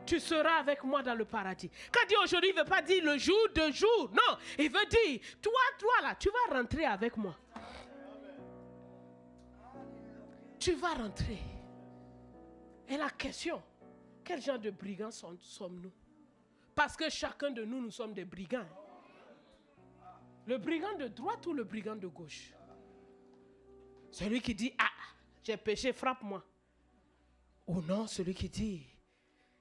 tu seras avec moi dans le paradis. Quand il dit aujourd'hui, il ne veut pas dire le jour, 2 jours. Non, il veut dire, toi là, tu vas rentrer avec moi. Tu vas rentrer. Et la question, quel genre de brigands sommes-nous? Parce que chacun de nous, nous sommes des brigands. Le brigand de droite ou le brigand de gauche? Celui qui dit, ah, j'ai péché, frappe-moi. Ou non, celui qui dit,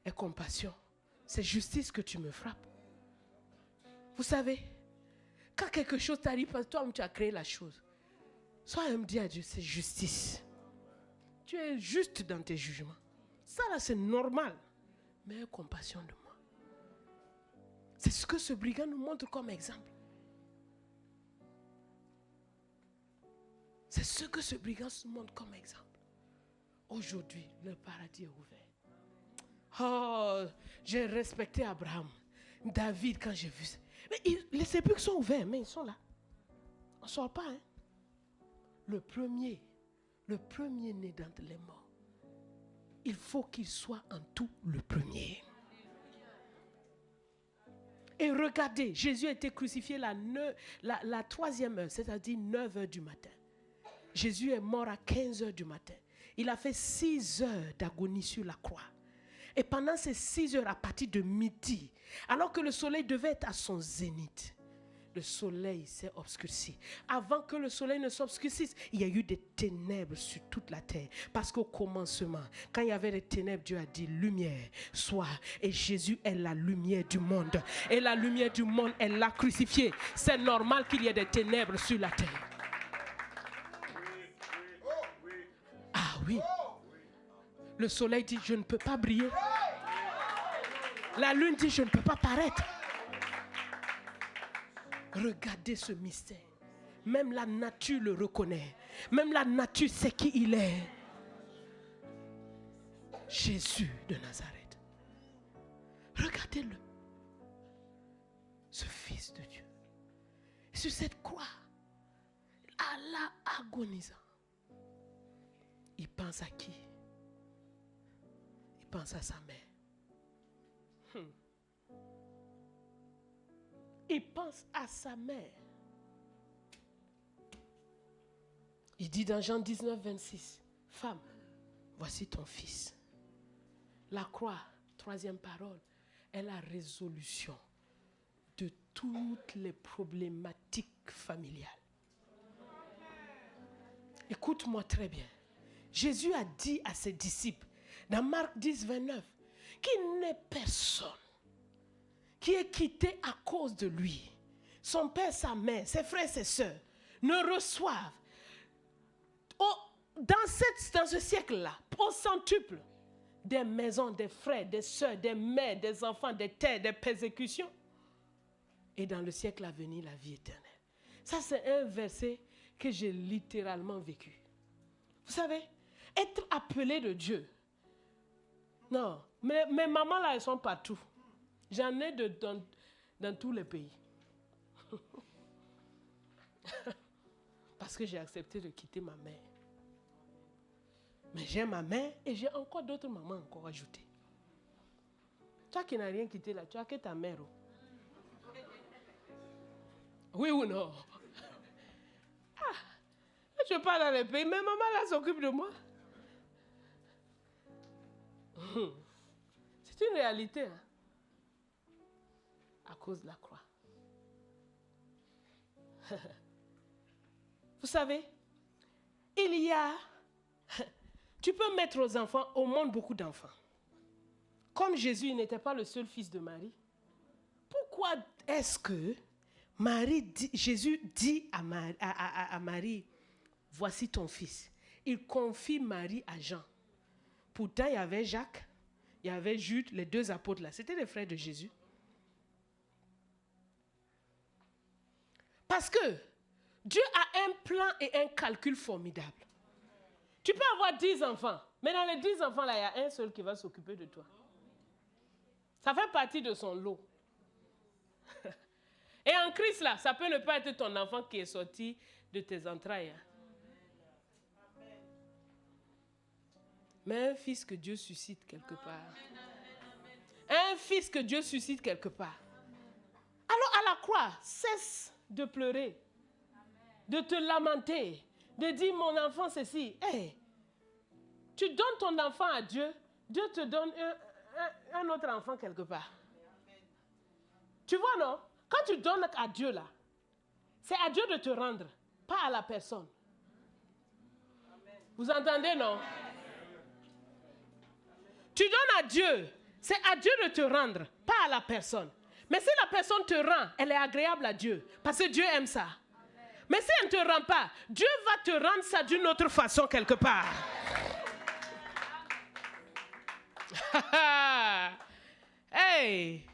aie compassion, c'est justice que tu me frappes. Vous savez, quand quelque chose t'arrive, parce que toi-même tu as créé la chose, sois me dire à Dieu, c'est justice. Tu es juste dans tes jugements. Ça là, c'est normal. Mais aie compassion de moi. C'est ce que ce brigand nous montre comme exemple. C'est ce que ce brigand nous montre comme exemple. Aujourd'hui, le paradis est ouvert. Oh, j'ai respecté Abraham. David, quand j'ai vu ça. Mais les sépulcres sont ouverts, mais ils sont là. On ne sort pas, hein. Le premier né d'entre les morts, il faut qu'il soit en tout le premier. Et regardez, Jésus a été crucifié la 3e heure, c'est-à-dire 9 heures du matin. Jésus est mort à 15 heures du matin. Il a fait 6 heures d'agonie sur la croix. Et pendant ces 6 heures, à partir de midi, alors que le soleil devait être à son zénith, le soleil s'est obscurci. Avant que le soleil ne s'obscurcisse, il y a eu des ténèbres sur toute la terre. Parce qu'au commencement, quand il y avait des ténèbres, Dieu a dit lumière, soit. Et Jésus est la lumière du monde. Et la lumière du monde, elle l'a crucifié. C'est normal qu'il y ait des ténèbres sur la terre. Ah oui. Le soleil dit, je ne peux pas briller. La lune dit, je ne peux pas paraître. Regardez ce mystère. Même la nature le reconnaît. Même la nature sait qui il est. Jésus de Nazareth. Regardez-le. Ce fils de Dieu. Sur cette croix, Allah agonisant. Il pense à qui? Il pense à sa mère. Il pense à sa mère. Il dit dans Jean 19, 26, femme, voici ton fils. La croix, troisième parole, est la résolution de toutes les problématiques familiales. Écoute-moi très bien. Jésus a dit à ses disciples, dans Marc 10, 29, qu'il n'est personne qui est quitté à cause de lui. Son père, sa mère, ses frères, ses sœurs ne reçoivent dans ce siècle-là, au centuple, des maisons, des frères, des sœurs, des mères, des enfants, des terres, des persécutions. Et dans le siècle à venir, la vie éternelle. Ça, c'est un verset que j'ai littéralement vécu. Vous savez, être appelé de Dieu. Non, mes mamans là, elles sont partout. J'en ai dans tous les pays. Parce que j'ai accepté de quitter ma mère. Mais j'ai ma mère et j'ai encore d'autres mamans encore ajoutées. Toi qui n'as rien quitté là, tu as que ta mère. Oui ou non? Je pars dans les pays, mais maman là s'occupe de moi. C'est une réalité. Hein? À cause de la croix. Vous savez, tu peux mettre aux enfants, au monde beaucoup d'enfants. Comme Jésus n'était pas le seul fils de Marie, pourquoi est-ce que Jésus dit à Marie, voici ton fils. Il confie Marie à Jean. Pourtant, il y avait Jacques, il y avait Jude, les deux apôtres là. C'était les frères de Jésus. Parce que Dieu a un plan et un calcul formidable. Tu peux avoir 10 enfants, mais dans les 10 enfants là, il y a un seul qui va s'occuper de toi. Ça fait partie de son lot. Et en Christ là, ça peut ne pas être ton enfant qui est sorti de tes entrailles. Mais un fils que Dieu suscite quelque part. Un fils que Dieu suscite quelque part. Alors à la croix, cesse de pleurer, de te lamenter, de dire mon enfant ceci. Hey, tu donnes ton enfant à Dieu, Dieu te donne un autre enfant quelque part. Tu vois non? Quand tu donnes à Dieu là, c'est à Dieu de te rendre, pas à la personne. Vous entendez non? Tu donnes à Dieu, c'est à Dieu de te rendre, pas à la personne. Mais si la personne te rend, elle est agréable à Dieu, parce que Dieu aime ça. Mais si elle ne te rend pas, Dieu va te rendre ça d'une autre façon quelque part. Hey!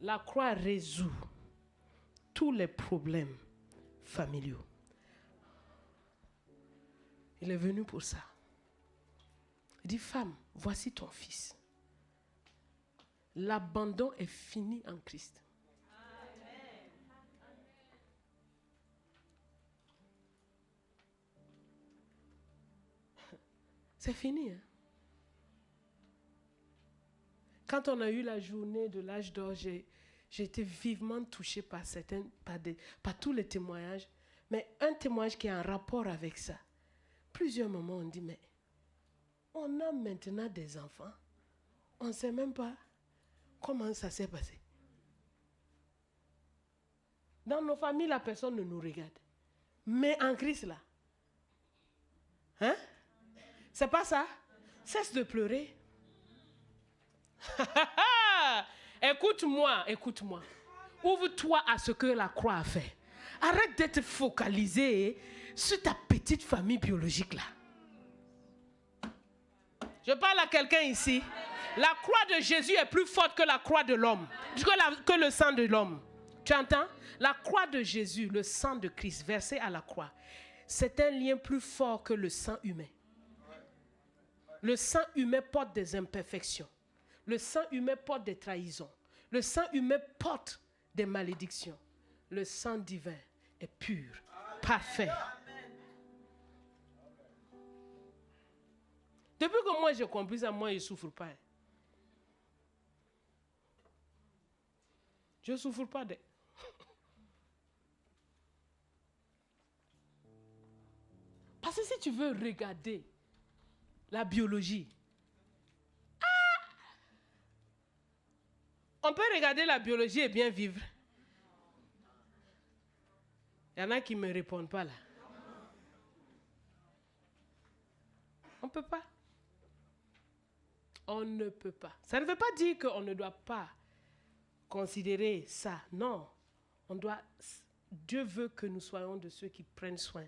La croix résout tous les problèmes familiaux. Il est venu pour ça. Il dit, femme, voici ton fils. L'abandon est fini en Christ. C'est fini. Hein? Quand on a eu la journée de l'âge d'or, j'ai été vivement touchée par tous les témoignages. Mais un témoignage qui est en rapport avec ça. Plusieurs moments, on dit, mais on a maintenant des enfants. On ne sait même pas comment ça s'est passé. Dans nos familles, la personne ne nous regarde. Mais en Christ, là, hein? C'est pas ça? Cesse de pleurer. Écoute-moi. Ouvre-toi à ce que la croix a fait. Arrête d'être focalisé sur ta petite famille biologique là. Je parle à quelqu'un ici. La croix de Jésus est plus forte que la croix de l'homme, que le sang de l'homme. Tu entends? La croix de Jésus, le sang de Christ versé à la croix, c'est un lien plus fort que le sang humain. Le sang humain porte des imperfections. Le sang humain porte des trahisons. Le sang humain porte des malédictions. Le sang divin est pur, parfait. Depuis que moi j'ai compris ça, moi je ne souffre pas. Je ne souffre pas de... Parce que si tu veux regarder la biologie, on peut regarder la biologie et bien vivre. Il y en a qui ne me répondent pas là. On ne peut pas. On ne peut pas. Ça ne veut pas dire qu'on ne doit pas considérer ça. Non. Dieu veut que nous soyons de ceux qui prennent soin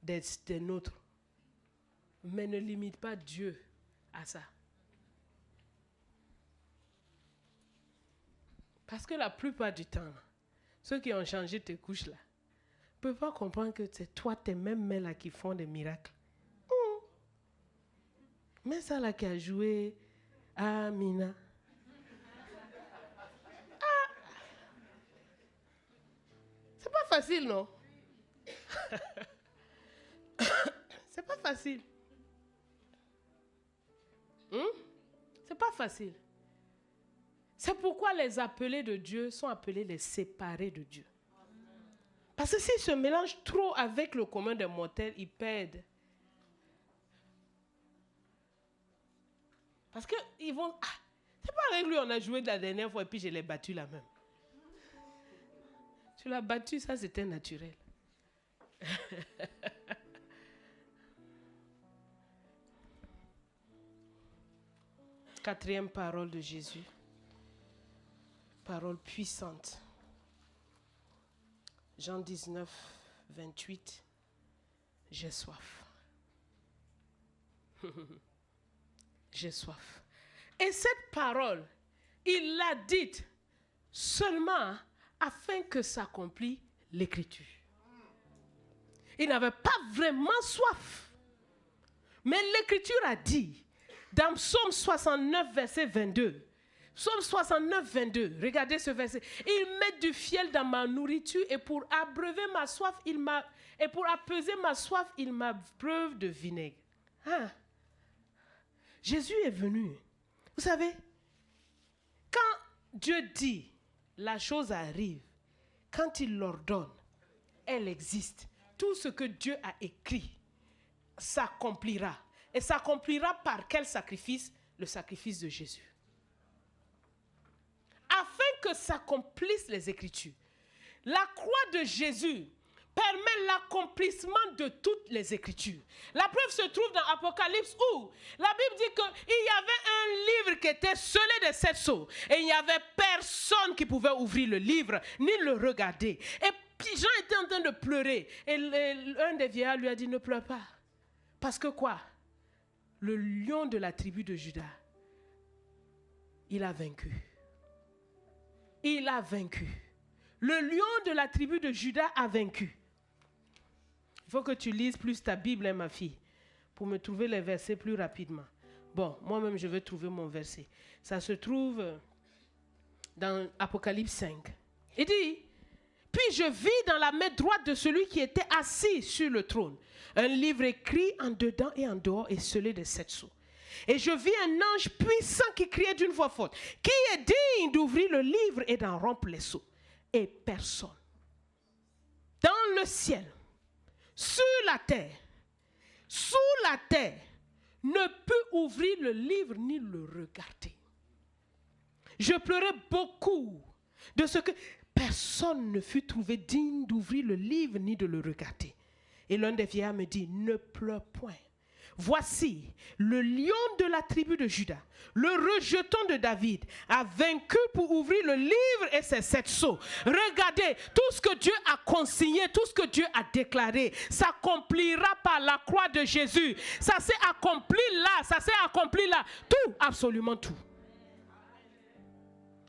des nôtres. Mais ne limite pas Dieu à ça. Parce que la plupart du temps, ceux qui ont changé tes couches là, ne peuvent pas comprendre que c'est toi, tes mêmes mains là qui font des miracles. Mais ça là qui a joué Amina. C'est pas facile, non? C'est pas facile. C'est pas facile. C'est pourquoi les appelés de Dieu sont appelés les séparés de Dieu. Parce que s'ils se mélangent trop avec le commun des mortels, ils perdent. Parce qu'ils vont... c'est pas avec lui on a joué de la dernière fois et puis je l'ai battu là même. Tu l'as battu, ça c'était naturel. Quatrième parole de Jésus. Parole puissante. Jean 19, 28. J'ai soif. J'ai soif. Et cette parole, il l'a dite seulement afin que s'accomplisse l'écriture. Il n'avait pas vraiment soif. Mais l'écriture a dit, dans Psaume 69, verset 22, Psaume 69, 22, regardez ce verset. Il met du fiel dans ma nourriture et pour abreuver ma soif, et pour apaiser ma soif, il m'abreuve de vinaigre. Jésus est venu. Vous savez, quand Dieu dit, la chose arrive. Quand il l'ordonne, elle existe. Tout ce que Dieu a écrit s'accomplira. Et s'accomplira par quel sacrifice? Le sacrifice de Jésus. Afin que s'accomplissent les Écritures. La croix de Jésus permet l'accomplissement de toutes les Écritures. La preuve se trouve dans Apocalypse où la Bible dit qu'il y avait un livre qui était scellé de 7 sceaux. Et il n'y avait personne qui pouvait ouvrir le livre ni le regarder. Et puis Jean était en train de pleurer. Et un des vieillards lui a dit, ne pleure pas. Parce que quoi? Le lion de la tribu de Juda, il a vaincu. Il a vaincu. Le lion de la tribu de Juda a vaincu. Il faut que tu lises plus ta Bible, hein, ma fille, pour me trouver les versets plus rapidement. Bon, moi-même, je vais trouver mon verset. Ça se trouve dans Apocalypse 5. Il dit, puis je vis dans la main droite de celui qui était assis sur le trône un livre écrit en dedans et en dehors et scellé de 7 sceaux. Et je vis un ange puissant qui criait d'une voix forte, qui est digne d'ouvrir le livre et d'en rompre les sceaux. Et personne, dans le ciel, sur la terre, sous la terre, ne peut ouvrir le livre ni le regarder. Je pleurais beaucoup de ce que personne ne fut trouvé digne d'ouvrir le livre ni de le regarder. Et l'un des vieillards me dit, ne pleure point. Voici, le lion de la tribu de Juda, le rejeton de David, a vaincu pour ouvrir le livre et ses 7 sceaux. Regardez, tout ce que Dieu a consigné, tout ce que Dieu a déclaré, s'accomplira par la croix de Jésus. Ça s'est accompli là, ça s'est accompli là. Tout, absolument tout.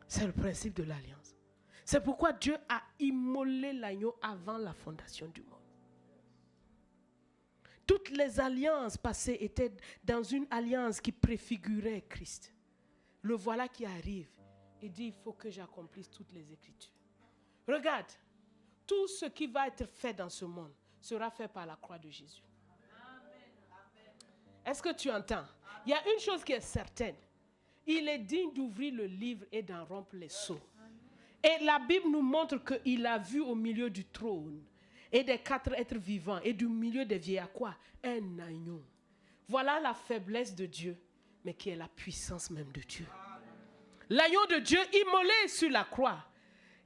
C'est le principe de l'alliance. C'est pourquoi Dieu a immolé l'agneau avant la fondation du monde. Toutes les alliances passées étaient dans une alliance qui préfigurait Christ. Le voilà qui arrive et dit, il faut que j'accomplisse toutes les Écritures. Regarde, tout ce qui va être fait dans ce monde sera fait par la croix de Jésus. Est-ce que tu entends? Il y a une chose qui est certaine. Il est digne d'ouvrir le livre et d'en rompre les sceaux. Et la Bible nous montre qu'il a vu au milieu du trône et des 4 êtres vivants et du milieu des vieillards, quoi? Un agneau. Voilà la faiblesse de Dieu, mais qui est la puissance même de Dieu. L'agneau de Dieu immolé sur la croix,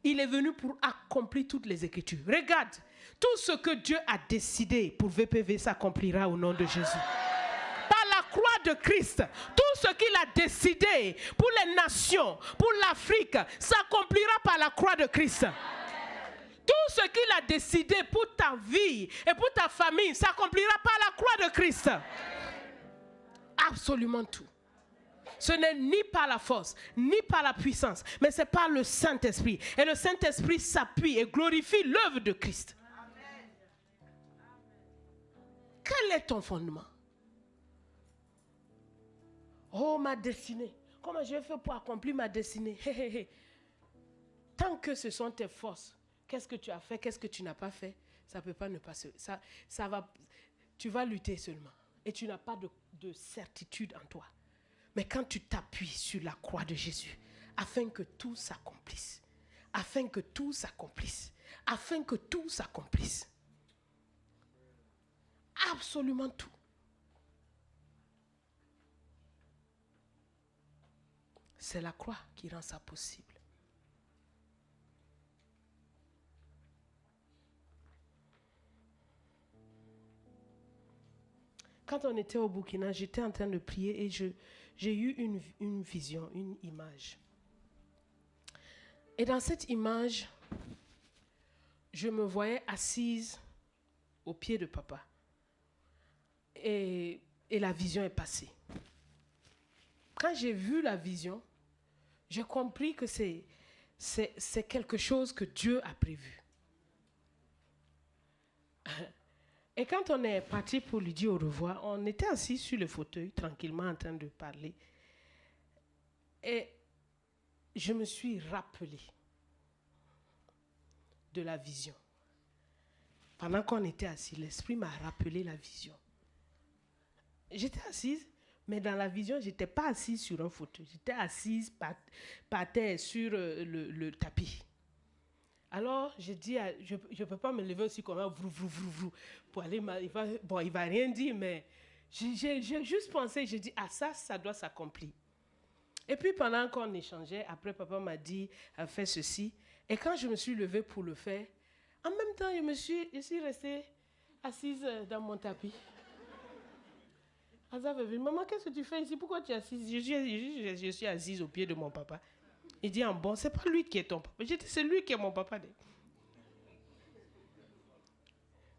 il est venu pour accomplir toutes les Écritures. Regarde, tout ce que Dieu a décidé pour VPV s'accomplira au nom de Jésus. Par la croix de Christ, tout ce qu'il a décidé pour les nations, pour l'Afrique, s'accomplira par la croix de Christ. Tout ce qu'il a décidé pour ta vie et pour ta famille s'accomplira par la croix de Christ. Absolument tout. Ce n'est ni par la force, ni par la puissance, mais c'est par le Saint-Esprit. Et le Saint-Esprit s'appuie et glorifie l'œuvre de Christ. Amen. Quel est ton fondement? Oh, ma destinée. Comment je vais faire pour accomplir ma destinée? Tant que ce sont tes forces, qu'est-ce que tu as fait, qu'est-ce que tu n'as pas fait, ça ne peut pas ne pas se... tu vas lutter seulement. Et tu n'as pas de certitude en toi. Mais quand tu t'appuies sur la croix de Jésus, afin que tout s'accomplisse, afin que tout s'accomplisse, afin que tout s'accomplisse. Absolument tout. C'est la croix qui rend ça possible. Quand on était au Burkina, j'étais en train de prier et j'ai eu une vision, une image. Et dans cette image, je me voyais assise au pied de papa. Et la vision est passée. Quand j'ai vu la vision, j'ai compris que c'est quelque chose que Dieu a prévu. Et quand on est parti pour lui dire au revoir, on était assis sur le fauteuil, tranquillement en train de parler. Et je me suis rappelé de la vision. Pendant qu'on était assis, l'Esprit m'a rappelé la vision. J'étais assise, mais dans la vision, je n'étais pas assise sur un fauteuil. J'étais assise par terre sur le tapis. Alors, je dis, je ne peux pas me lever aussi comme un vrou, pour aller, il va rien dire, mais j'ai juste pensé, j'ai dit, ça doit s'accomplir. Et puis, pendant qu'on échangeait, après, papa m'a dit, fais ceci. Et quand je me suis levée pour le faire, en même temps, je suis restée assise dans mon tapis. Azaf est venu, maman, qu'est-ce que tu fais ici? Pourquoi tu es assise? Je suis assise au pied de mon papa. Il dit, bon, c'est pas lui qui est ton papa. J'ai dit, c'est lui qui est mon papa.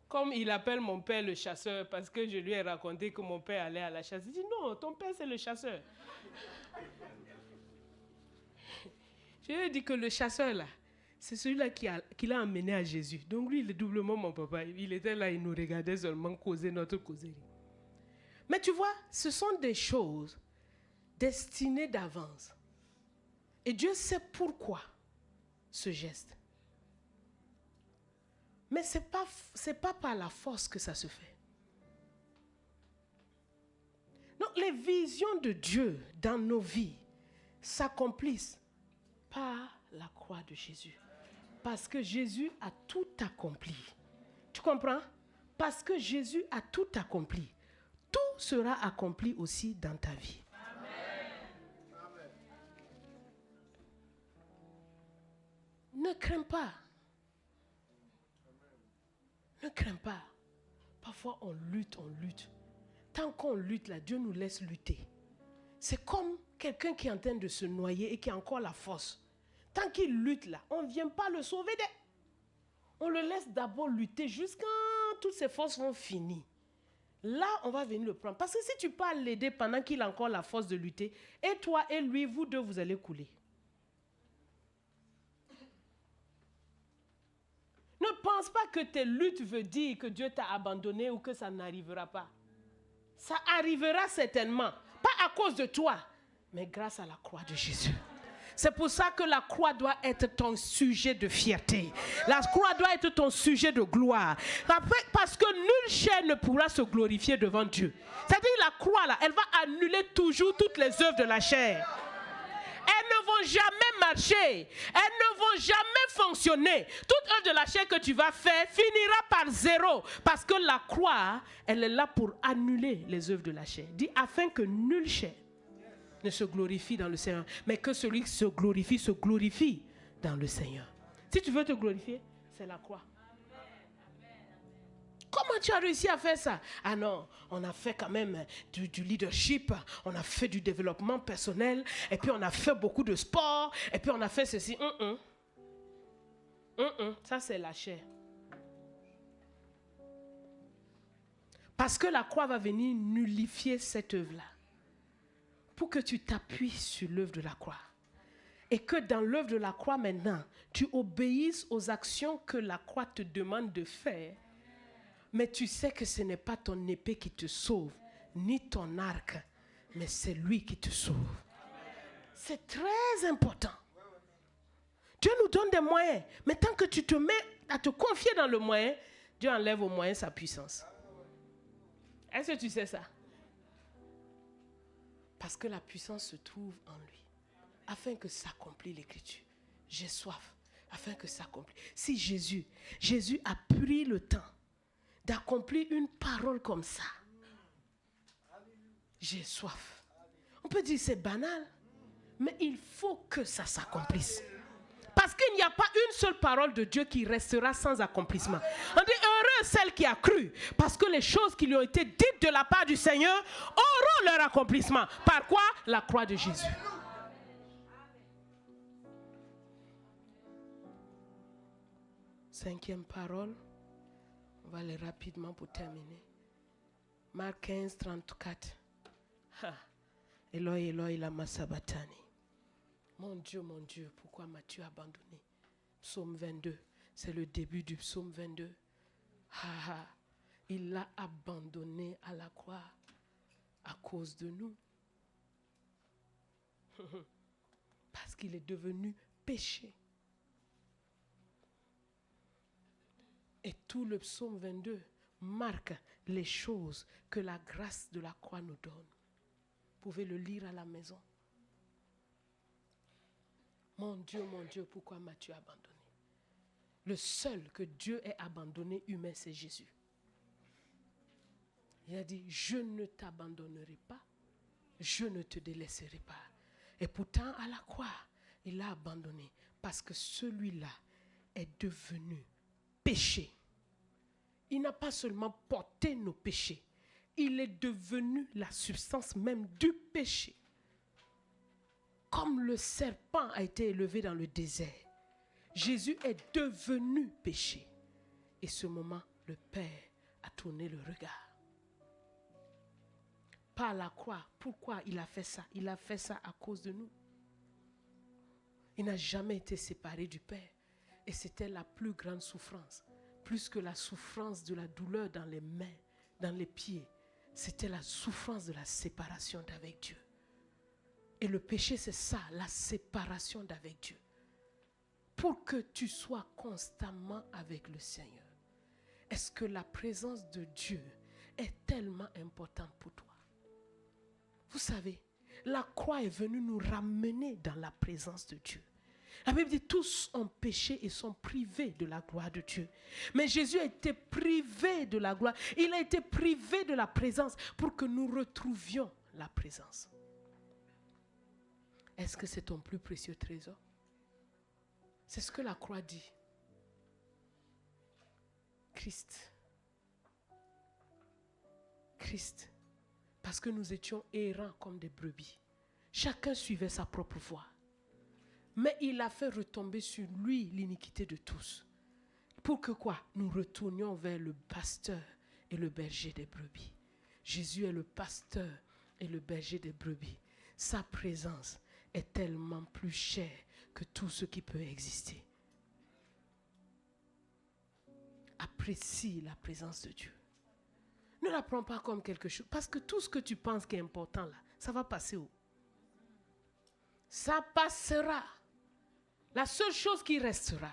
Comme il appelle mon père le chasseur, parce que je lui ai raconté que mon père allait à la chasse. Il dit, non, ton père c'est le chasseur. Je lui ai dit que le chasseur là, c'est celui-là qui l'a emmené à Jésus. Donc lui, il est doublement mon papa. Il était là, il nous regardait seulement causer notre causerie. Mais tu vois, ce sont des choses destinées d'avance. Et Dieu sait pourquoi ce geste. Mais ce n'est pas par la force que ça se fait. Donc les visions de Dieu dans nos vies s'accomplissent par la croix de Jésus. Parce que Jésus a tout accompli. Tu comprends? Parce que Jésus a tout accompli. Tout sera accompli aussi dans ta vie. Ne crains pas. Ne crains pas. Parfois, on lutte. Tant qu'on lutte, là, Dieu nous laisse lutter. C'est comme quelqu'un qui est en train de se noyer et qui a encore la force. Tant qu'il lutte, là, on ne vient pas le sauver. On le laisse d'abord lutter jusqu'à toutes ses forces vont finir. Là, on va venir le prendre. Parce que si tu peux l'aider pendant qu'il a encore la force de lutter, et toi et lui, vous deux, vous allez couler. Ne pense pas que tes luttes veulent dire que Dieu t'a abandonné ou que ça n'arrivera pas. Ça arrivera certainement. Pas à cause de toi, mais grâce à la croix de Jésus. C'est pour ça que la croix doit être ton sujet de fierté. La croix doit être ton sujet de gloire. Parce que nulle chair ne pourra se glorifier devant Dieu. C'est-à-dire la croix, là, elle va annuler toujours toutes les œuvres de la chair. Elles ne vont jamais marcher. Elles ne vont jamais fonctionner. Toute œuvre de la chair que tu vas faire finira par zéro. Parce que la croix, elle est là pour annuler les œuvres de la chair. Dit afin que nulle chair ne se glorifie dans le Seigneur. Mais que celui qui se glorifie dans le Seigneur. Si tu veux te glorifier, c'est la croix. Comment tu as réussi à faire ça? Ah non, on a fait quand même du leadership, on a fait du développement personnel, et puis on a fait beaucoup de sport, et puis on a fait ceci. Ça c'est la chair. Parce que la croix va venir nullifier cette œuvre-là. Pour que tu t'appuies sur l'œuvre de la croix. Et que dans l'œuvre de la croix maintenant, tu obéisses aux actions que la croix te demande de faire. Mais tu sais que ce n'est pas ton épée qui te sauve, ni ton arc, mais c'est lui qui te sauve. C'est très important. Dieu nous donne des moyens, mais tant que tu te mets à te confier dans le moyen, Dieu enlève au moyen sa puissance. Est-ce que tu sais ça? Parce que la puissance se trouve en lui, afin que s'accomplisse l'écriture. J'ai soif, afin que s'accomplisse. Si Jésus a pris le temps d'accomplir une parole comme ça. J'ai soif. On peut dire c'est banal, mais il faut que ça s'accomplisse. Parce qu'il n'y a pas une seule parole de Dieu qui restera sans accomplissement. On dit heureux celle qui a cru, parce que les choses qui lui ont été dites de la part du Seigneur auront leur accomplissement. Par quoi? La croix de Jésus. Cinquième parole. On va aller rapidement pour terminer. Marc 15, 34. Eloi, Eloi, lama sabachthani. Mon Dieu, pourquoi m'as-tu abandonné? Psaume 22. C'est le début du psaume 22. Il l'a abandonné à la croix à cause de nous. Parce qu'il est devenu péché. Et tout le psaume 22 marque les choses que la grâce de la croix nous donne. Vous pouvez le lire à la maison. Mon Dieu, pourquoi m'as-tu abandonné? Le seul que Dieu ait abandonné humain, c'est Jésus. Il a dit, je ne t'abandonnerai pas, je ne te délaisserai pas. Et pourtant, à la croix, il l'a abandonné parce que celui-là est devenu péché. Il n'a pas seulement porté nos péchés, il est devenu la substance même du péché. Comme le serpent a été élevé dans le désert, Jésus est devenu péché. Et ce moment, le Père a tourné le regard. Par la croix, pourquoi il a fait ça? Il a fait ça à cause de nous. Il n'a jamais été séparé du Père. Et c'était la plus grande souffrance. Plus que la souffrance de la douleur dans les mains, dans les pieds. C'était la souffrance de la séparation d'avec Dieu. Et le péché, c'est ça, la séparation d'avec Dieu. Pour que tu sois constamment avec le Seigneur. Est-ce que la présence de Dieu est tellement importante pour toi? Vous savez, la croix est venue nous ramener dans la présence de Dieu. La Bible dit tous ont péché et sont privés de la gloire de Dieu. Mais Jésus a été privé de la gloire. Il a été privé de la présence pour que nous retrouvions la présence. Est-ce que c'est ton plus précieux trésor? C'est ce que la croix dit. Christ. Parce que nous étions errants comme des brebis. Chacun suivait sa propre voie. Mais il a fait retomber sur lui l'iniquité de tous. Pour que quoi? Nous retournions vers le pasteur et le berger des brebis. Jésus est le pasteur et le berger des brebis. Sa présence est tellement plus chère que tout ce qui peut exister. Apprécie la présence de Dieu. Ne la prends pas comme quelque chose. Parce que tout ce que tu penses qui est important là, ça va passer où? Ça passera. La seule chose qui restera,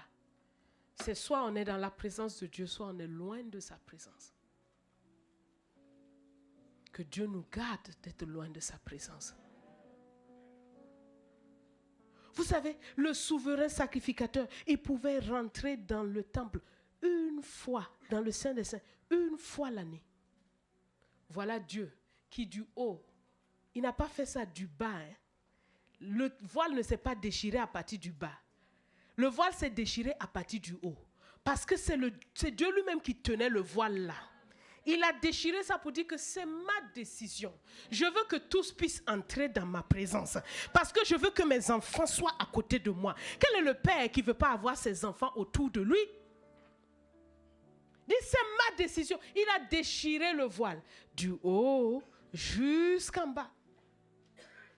c'est soit on est dans la présence de Dieu, soit on est loin de sa présence. Que Dieu nous garde d'être loin de sa présence. Vous savez, le souverain sacrificateur, il pouvait rentrer dans le temple une fois, dans le Saint des Saints, une fois l'année. Voilà Dieu qui du haut, il n'a pas fait ça du bas. Hein. Le voile ne s'est pas déchiré à partir du bas. Le voile s'est déchiré à partir du haut. Parce que c'est Dieu lui-même qui tenait le voile là. Il a déchiré ça pour dire que c'est ma décision. Je veux que tous puissent entrer dans ma présence. Parce que je veux que mes enfants soient à côté de moi. Quel est le père qui ne veut pas avoir ses enfants autour de lui? Il dit, c'est ma décision. Il a déchiré le voile du haut jusqu'en bas.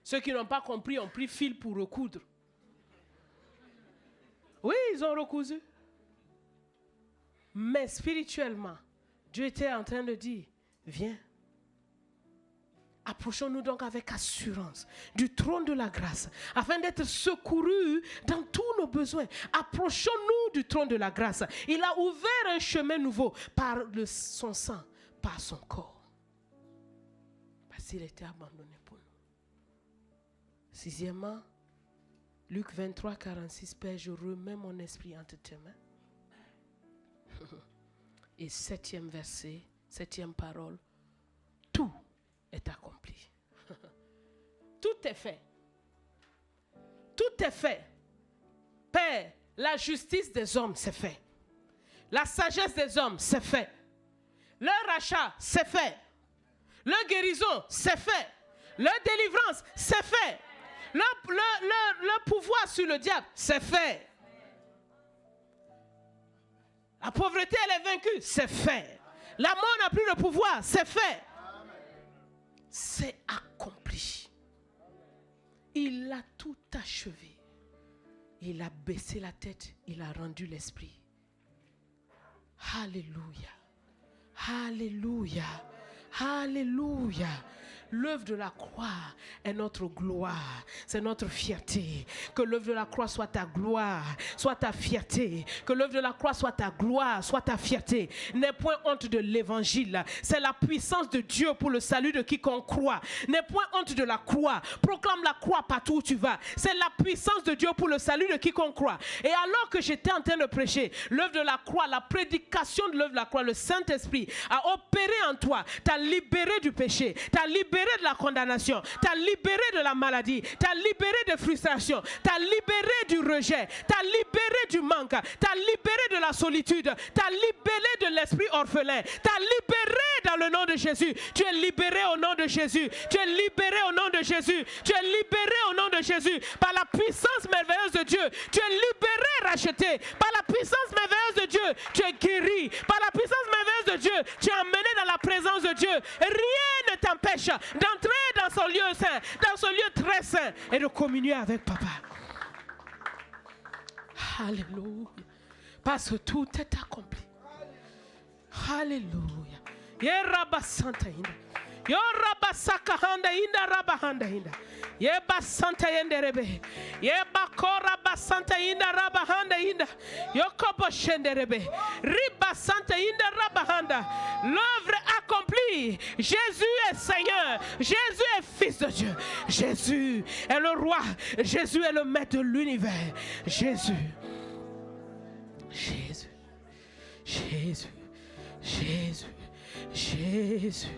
Ceux qui n'ont pas compris ont pris fil pour recoudre. Oui, ils ont recousu. Mais spirituellement, Dieu était en train de dire, viens. Approchons-nous donc avec assurance du trône de la grâce, afin d'être secourus dans tous nos besoins. Approchons-nous du trône de la grâce. Il a ouvert un chemin nouveau par son sang, par son corps. Parce qu'il était abandonné pour nous. Sixièmement, Luc 23, 46, Père, je remets mon esprit entre tes mains. Et septième verset, septième parole, tout est accompli. Tout est fait. Tout est fait. Père, la justice des hommes, c'est fait. La sagesse des hommes, c'est fait. Leur rachat, c'est fait. Leur guérison, c'est fait. Leur délivrance, c'est fait. Leur pouvoir sur le diable, c'est fait. La pauvreté, elle est vaincue, c'est fait. La mort n'a plus le pouvoir, c'est fait. C'est accompli. Il a tout achevé. Il a baissé la tête, il a rendu l'esprit. Alléluia. Alléluia. Alléluia. L'œuvre de la croix est notre gloire, c'est notre fierté. Que l'œuvre de la croix soit ta gloire, soit ta fierté. Que l'œuvre de la croix soit ta gloire, soit ta fierté. N'aie point honte de l'évangile. C'est la puissance de Dieu pour le salut de quiconque croit. N'aie point honte de la croix. Proclame la croix partout où tu vas. C'est la puissance de Dieu pour le salut de quiconque croit. Et alors que j'étais en train de prêcher, l'œuvre de la croix, la prédication de l'œuvre de la croix, le Saint-Esprit a opéré en toi, t'a libéré du péché, t'a libéré de la condamnation, t'as libéré de la maladie, t'as libéré de frustration, t'as libéré du rejet, t'as libéré du manque, t'as libéré de la solitude, t'as libéré de l'esprit orphelin, t'as libéré dans le nom de Jésus. Tu es libéré au nom de Jésus. Tu es libéré au nom de Jésus. Tu es libéré au nom de Jésus. Par la puissance merveilleuse de Dieu, tu es libéré, racheté. Par la puissance merveilleuse de Dieu, tu es guéri. Par la puissance merveilleuse de Dieu, tu es emmené dans la présence de Dieu. Rien ne t'empêche d'entrer dans son lieu saint, dans son lieu très saint, et de communier avec Papa. Alléluia. Parce que tout est accompli. Alléluia. Yeraba Santa Inda. Yoraba Sakahanda Inda Rabahanda Inda. Yeba Santa Yenderebe. Yeba Koraba Santa Inda Rabahanda Inda. Yokobo Shenderebe. Riba Santa Inda Rabahanda. L'œuvre accomplie. Jésus est Seigneur. Jésus est Fils de Dieu. Jésus est le roi. Jésus est le maître de l'univers. Jésus. Jésus. Jésus. Jésus. Jésus,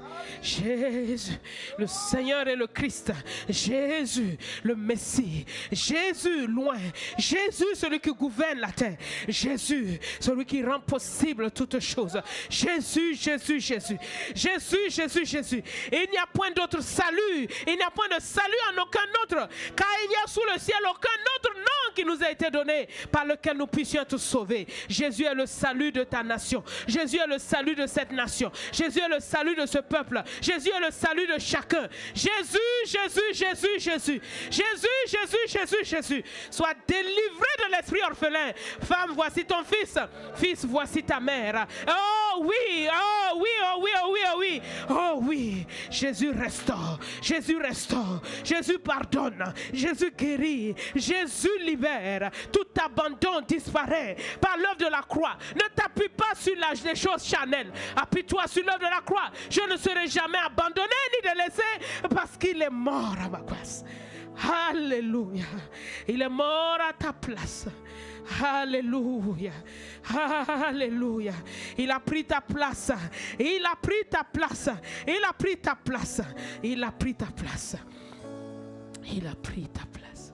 Jésus, le Seigneur et le Christ, Jésus, le Messie, Jésus loin, Jésus, celui qui gouverne la terre, Jésus, celui qui rend possible toutes choses, Jésus, Jésus, Jésus, Jésus, Jésus, Jésus. Et il n'y a point d'autre salut, il n'y a point de salut en aucun autre, car il n'y a sous le ciel aucun autre nom qui nous a été donné par lequel nous puissions être sauvés. Jésus est le salut de ta nation, Jésus est le salut de cette nation. Jésus est le salut de ce peuple. Jésus est le salut de chacun. Jésus, Jésus, Jésus, Jésus. Jésus, Jésus, Jésus, Jésus. Sois délivré de l'esprit orphelin. Femme, voici ton fils. Fils, voici ta mère. Oh oui, oh oui, oh oui, oh oui, oh oui. Oh oui. Jésus restaure. Jésus restaure. Jésus pardonne. Jésus guérit. Jésus libère. Tout abandon disparaît par l'œuvre de la croix. Ne t'appuie pas sur les choses charnelles. Appuie-toi sur l'œuvre de la croix. Je ne serai jamais abandonné ni délaissé parce qu'il est mort à ma place. Alléluia. Il est mort à ta place. Alléluia. Alléluia. Il a pris ta place. Il a pris ta place. Il a pris ta place. Il a pris ta place. Il a pris ta place.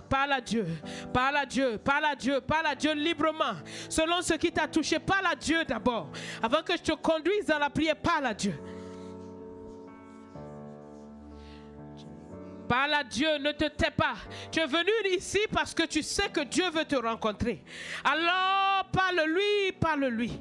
Parle à Dieu, parle à Dieu, parle à Dieu, parle à Dieu librement, selon ce qui t'a touché. Parle à Dieu d'abord. Avant que je te conduise dans la prière, parle à Dieu. Parle à Dieu, ne te tais pas. Tu es venu ici parce que tu sais que Dieu veut te rencontrer. Alors parle-lui, parle-lui.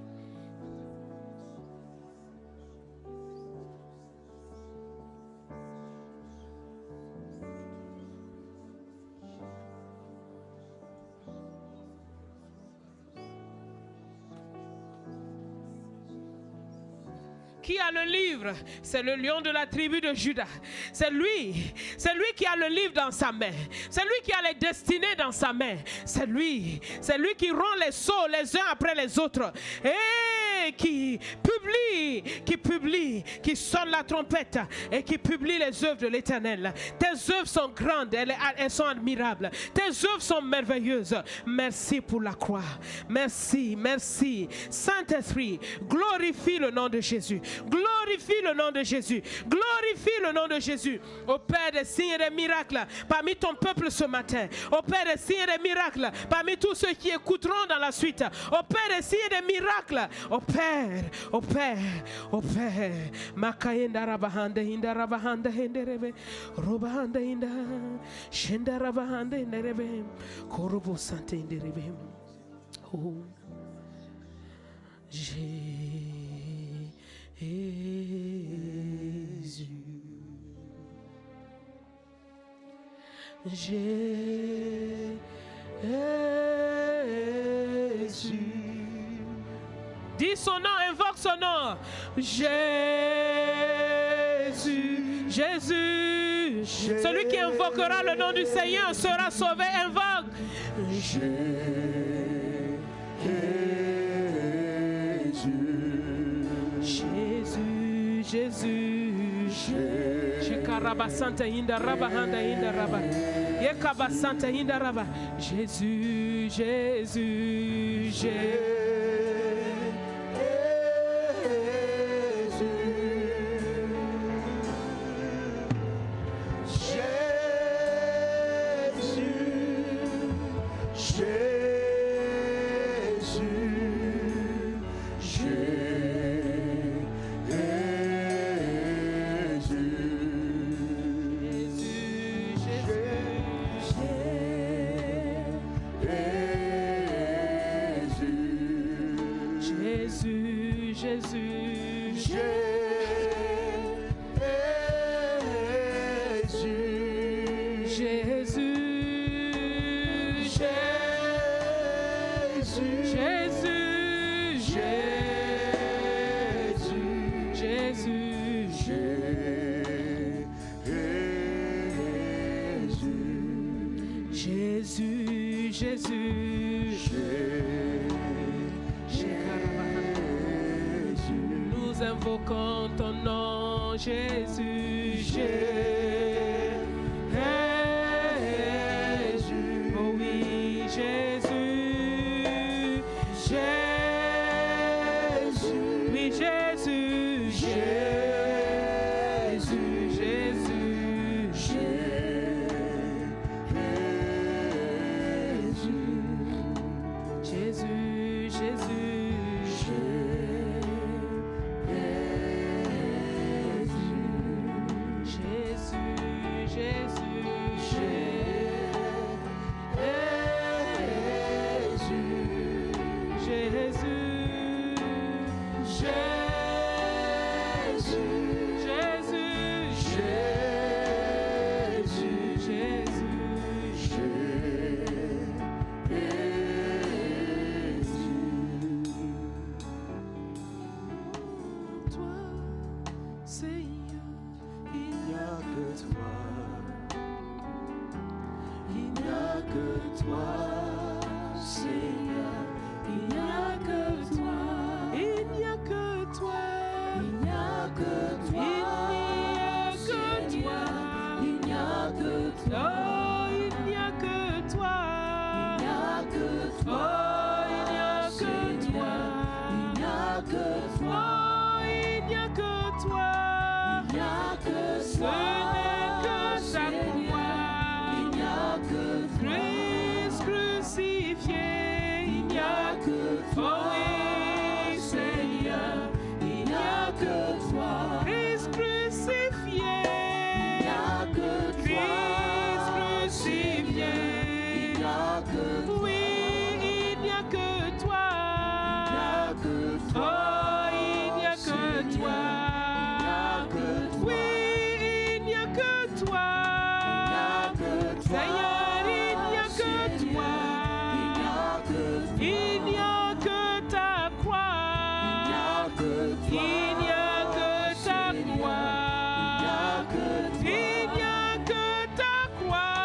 Qui a le livre? C'est le lion de la tribu de Juda. C'est lui qui a le livre dans sa main. C'est lui qui a les destinées dans sa main. C'est lui qui rend les sceaux les uns après les autres. Et qui publie, qui sonne la trompette et qui publie les œuvres de l'Éternel. Tes œuvres sont grandes, elles sont admirables. Tes œuvres sont merveilleuses. Merci pour la croix. Merci, merci. Saint-Esprit, glorifie le nom de Jésus. Glorifie le nom de Jésus. Glorifie le nom de Jésus. Opère des signes et des miracles parmi ton peuple ce matin. Opère des signes et des miracles parmi tous ceux qui écouteront dans la suite. Opère des signes et des miracles. Opère, opère, opère. Makayenda rabahande hinda rabahande henderebe. Robahande hinda. Shenda rabahande henderebe. Korobo sante henderebe. Oh. Jésus. Dis son nom, invoque son nom. Jésus, Jésus. Celui qui invoquera le nom du Seigneur sera sauvé. Invoque. Jésus, Jésus. Shekarabasanta hinda raba handa hinda raba. Yekabasanta hinda raba. Jésus, Jésus, Jésus. Invoquons ton nom, Jésus, Jésus. Oh oui, Jésus, Jésus. Oui, Jésus, Jésus, Jésus, Jésus, Jésus. Toi, Seigneur, il n'y a que toi. n'y a que toi. Il n'y a que Ce toi. n'est que ta croix. Il n'y a que toi. Christ crucifié, il n'y a que toi. Oh oui, Seigneur, Il n'y a que toi. Christ crucifié, Il n'y a que toi. Christ crucifié. Il n'y a que toi. Oui, il n'y a que toi. Il n'y a que toi. Oh, il n'y a que toi. Oui, il n'y a que toi. Seigneur, il n'y a que toi. Il n'y a que ta croix. Il n'y a que ta croix. Il n'y a que ta croix.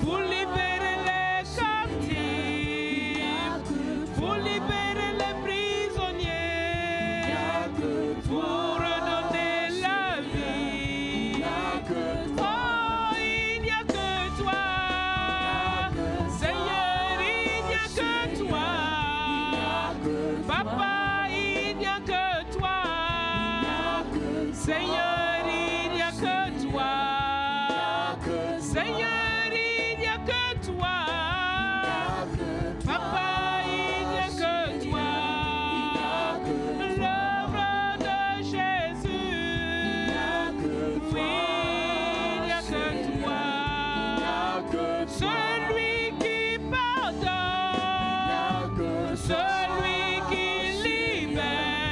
Pour libérer les captifs. Pour libérer les prisonniers. Pour redonner la vie. Oh, il n'y a que toi. Seigneur, il n'y a que toi. Papa, il n'y a que toi. Seigneur, il n'y a que toi. Seigneur, il n'y a que toi. Papa, il n'y a que toi. L'œuvre de Jésus. Oui, il n'y a que toi. Celui qui pardonne. Celui qui libère.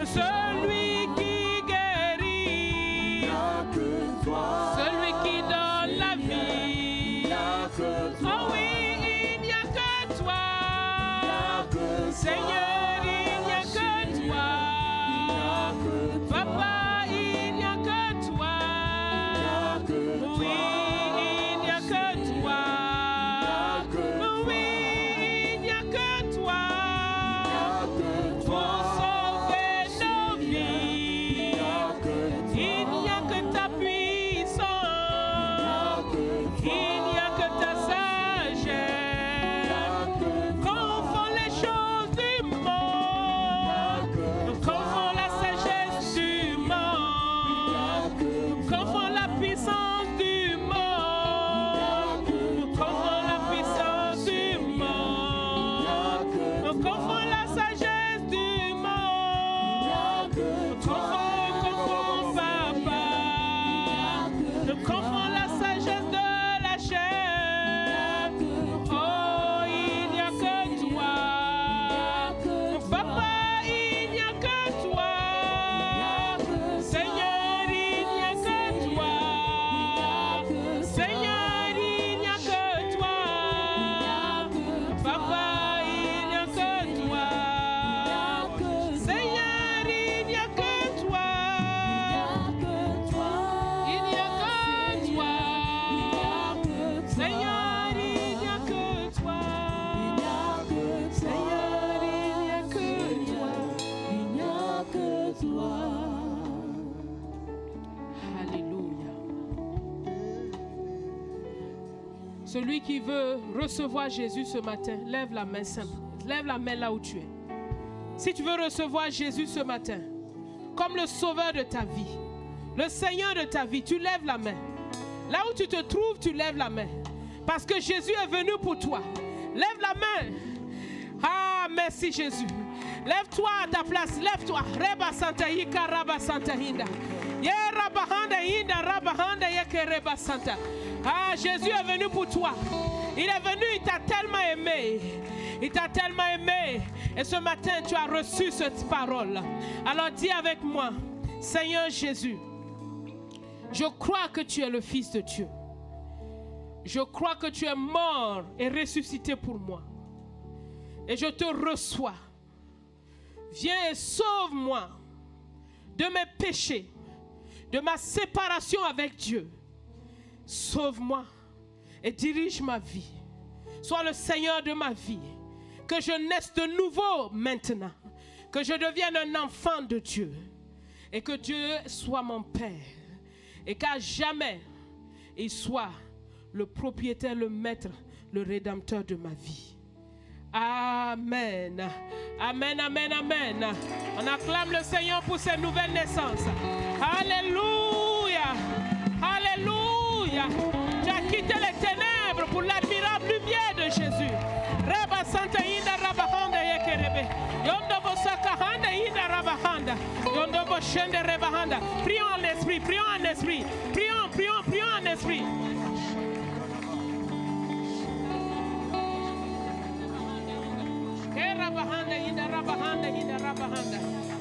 Celui qui guérit. Celui qui donne la vie. Oh oui, il n'y a que toi. Seigneur, il n'y a que toi. Papa, il n'y a que toi. Oui, il n'y a que toi. Oui, il n'y a que toi. Pour sauver nos vies. Il n'y a que ta puissance. Il n'y a que ta sagesse. Confond les choses du monde. Confond la sagesse du monde. Confond la puissance du monde. Confond la puissance du monde. Confond la sagesse du monde. Confond papa. Confond la sagesse de la chair. Oh, il n'y a que toi. Papa, il n'y a que toi. Seigneur, il n'y a que toi. Seigneur, il n'y a que toi. Papa, il n'y a que toi. Seigneur, il n'y a que toi. Il n'y a que toi. Seigneur, il n'y a que toi. Seigneur, il n'y a que toi. Alléluia. Celui qui veut recevoir Jésus ce matin, lève la main simple. Lève la main là où tu es. Si tu veux recevoir Jésus ce matin, comme le sauveur de ta vie, le Seigneur de ta vie, tu lèves la main. Là où tu te trouves, tu lèves la main. Parce que Jésus est venu pour toi. Lève la main. Ah, merci Jésus. Lève-toi à ta place. Lève-toi. Reba Santa Hika Raba Santa Hinda. Ye Rabahanda Hinda Rabahanda Yeke Reba Santa. Ah, Jésus est venu pour toi. Il est venu, il t'a tellement aimé. Il t'a tellement aimé. Et ce matin, tu as reçu cette parole. Alors dis avec moi, Seigneur Jésus, je crois que tu es le Fils de Dieu. Je crois que tu es mort et ressuscité pour moi. Et je te reçois. Viens et sauve-moi de mes péchés, de ma séparation avec Dieu. Sauve-moi et dirige ma vie. Sois le Seigneur de ma vie. Que je naisse de nouveau maintenant. Que je devienne un enfant de Dieu. Et que Dieu soit mon Père. Et qu'à jamais, il soit le propriétaire, le maître, le rédempteur de ma vie. Amen. Amen, amen, amen. On acclame le Seigneur pour ses nouvelles naissances. Alléluia. Alléluia. Tu as quitté les ténèbres pour l'admirable lumière de Jésus. Reba Santa Inda Rabahanda Yekerebe. Yondobo Sakahanda Inda Rabahanda. Yondobo Shende Rebahanda. Prions en esprit, prions en esprit. Prions en esprit.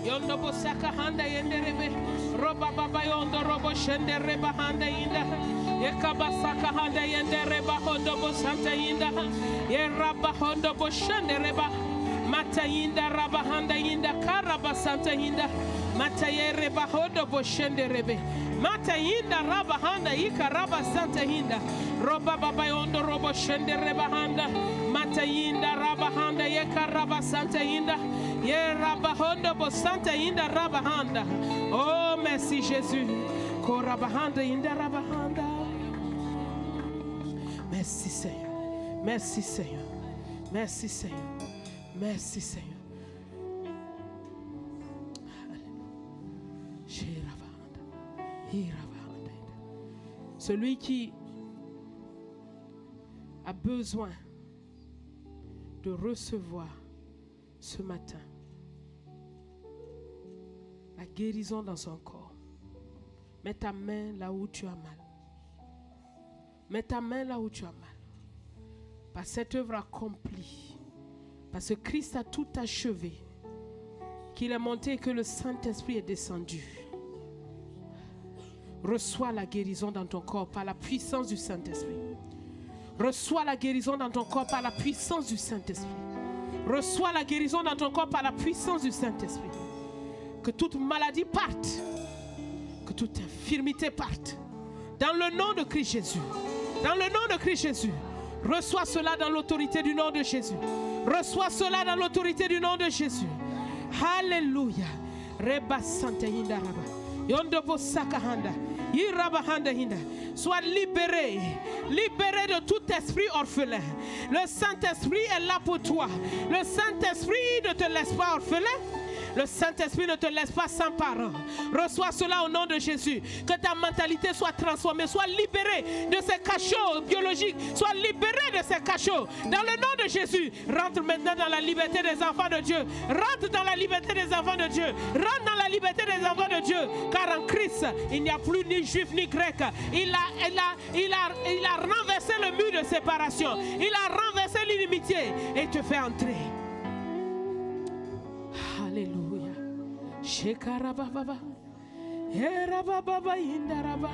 Yondo Saka Handa Yenderebe, Roba Baba Yondo Robo Shende Reba Handa Inda, Yekaba Saka Handa Yendereba Hondo Santa Inda, Yeraba Hondo Boshende Reba, Mata Inda Raba Handa Inda, Karaba Santa Inda, Mata Yereba Hondo Boshende Rebe, Mata Inda Raba Handa Ika Raba Santa Inda, Roba Baba Yondo Robo Shende Reba Handa, Mata Inda Raba Handa Yeka Raba Santa Inda. Oh, merci Jésus. Merci Seigneur. Merci Seigneur. Merci Seigneur. Merci Seigneur. Celui qui a besoin de recevoir ce matin la guérison dans son corps. Mets ta main là où tu as mal. Mets ta main là où tu as mal. Par cette œuvre accomplie, parce que Christ a tout achevé, qu'il est monté et que le Saint-Esprit est descendu. Reçois la guérison dans ton corps par la puissance du Saint-Esprit. Reçois la guérison dans ton corps par la puissance du Saint-Esprit. Reçois la guérison dans ton corps par la puissance du Saint-Esprit. Que toute maladie parte. Que toute infirmité parte. Dans le nom de Christ Jésus. Dans le nom de Christ Jésus. Reçois cela dans l'autorité du nom de Jésus. Reçois cela dans l'autorité du nom de Jésus. Alléluia. Reba Santa Hinda Raba. Yondobo Sakahanda. Yirabahanda Hinda. Sois libéré. Libéré de tout esprit orphelin. Le Saint-Esprit est là pour toi. Le Saint-Esprit ne te laisse pas orphelin. Le Saint-Esprit ne te laisse pas sans parents. Reçois cela au nom de Jésus. Que ta mentalité soit transformée. Sois libéré de ces cachots biologiques. Sois libéré de ces cachots. Dans le nom de Jésus. Rentre maintenant dans la liberté des enfants de Dieu. Rentre dans la liberté des enfants de Dieu. Rentre dans la liberté des enfants de Dieu. Car en Christ, il n'y a plus ni juif ni grec. Il a renversé le mur de séparation. Il a renversé l'inimitié et te fait entrer. Alléluia. Shekarababa. Erababa indaraba.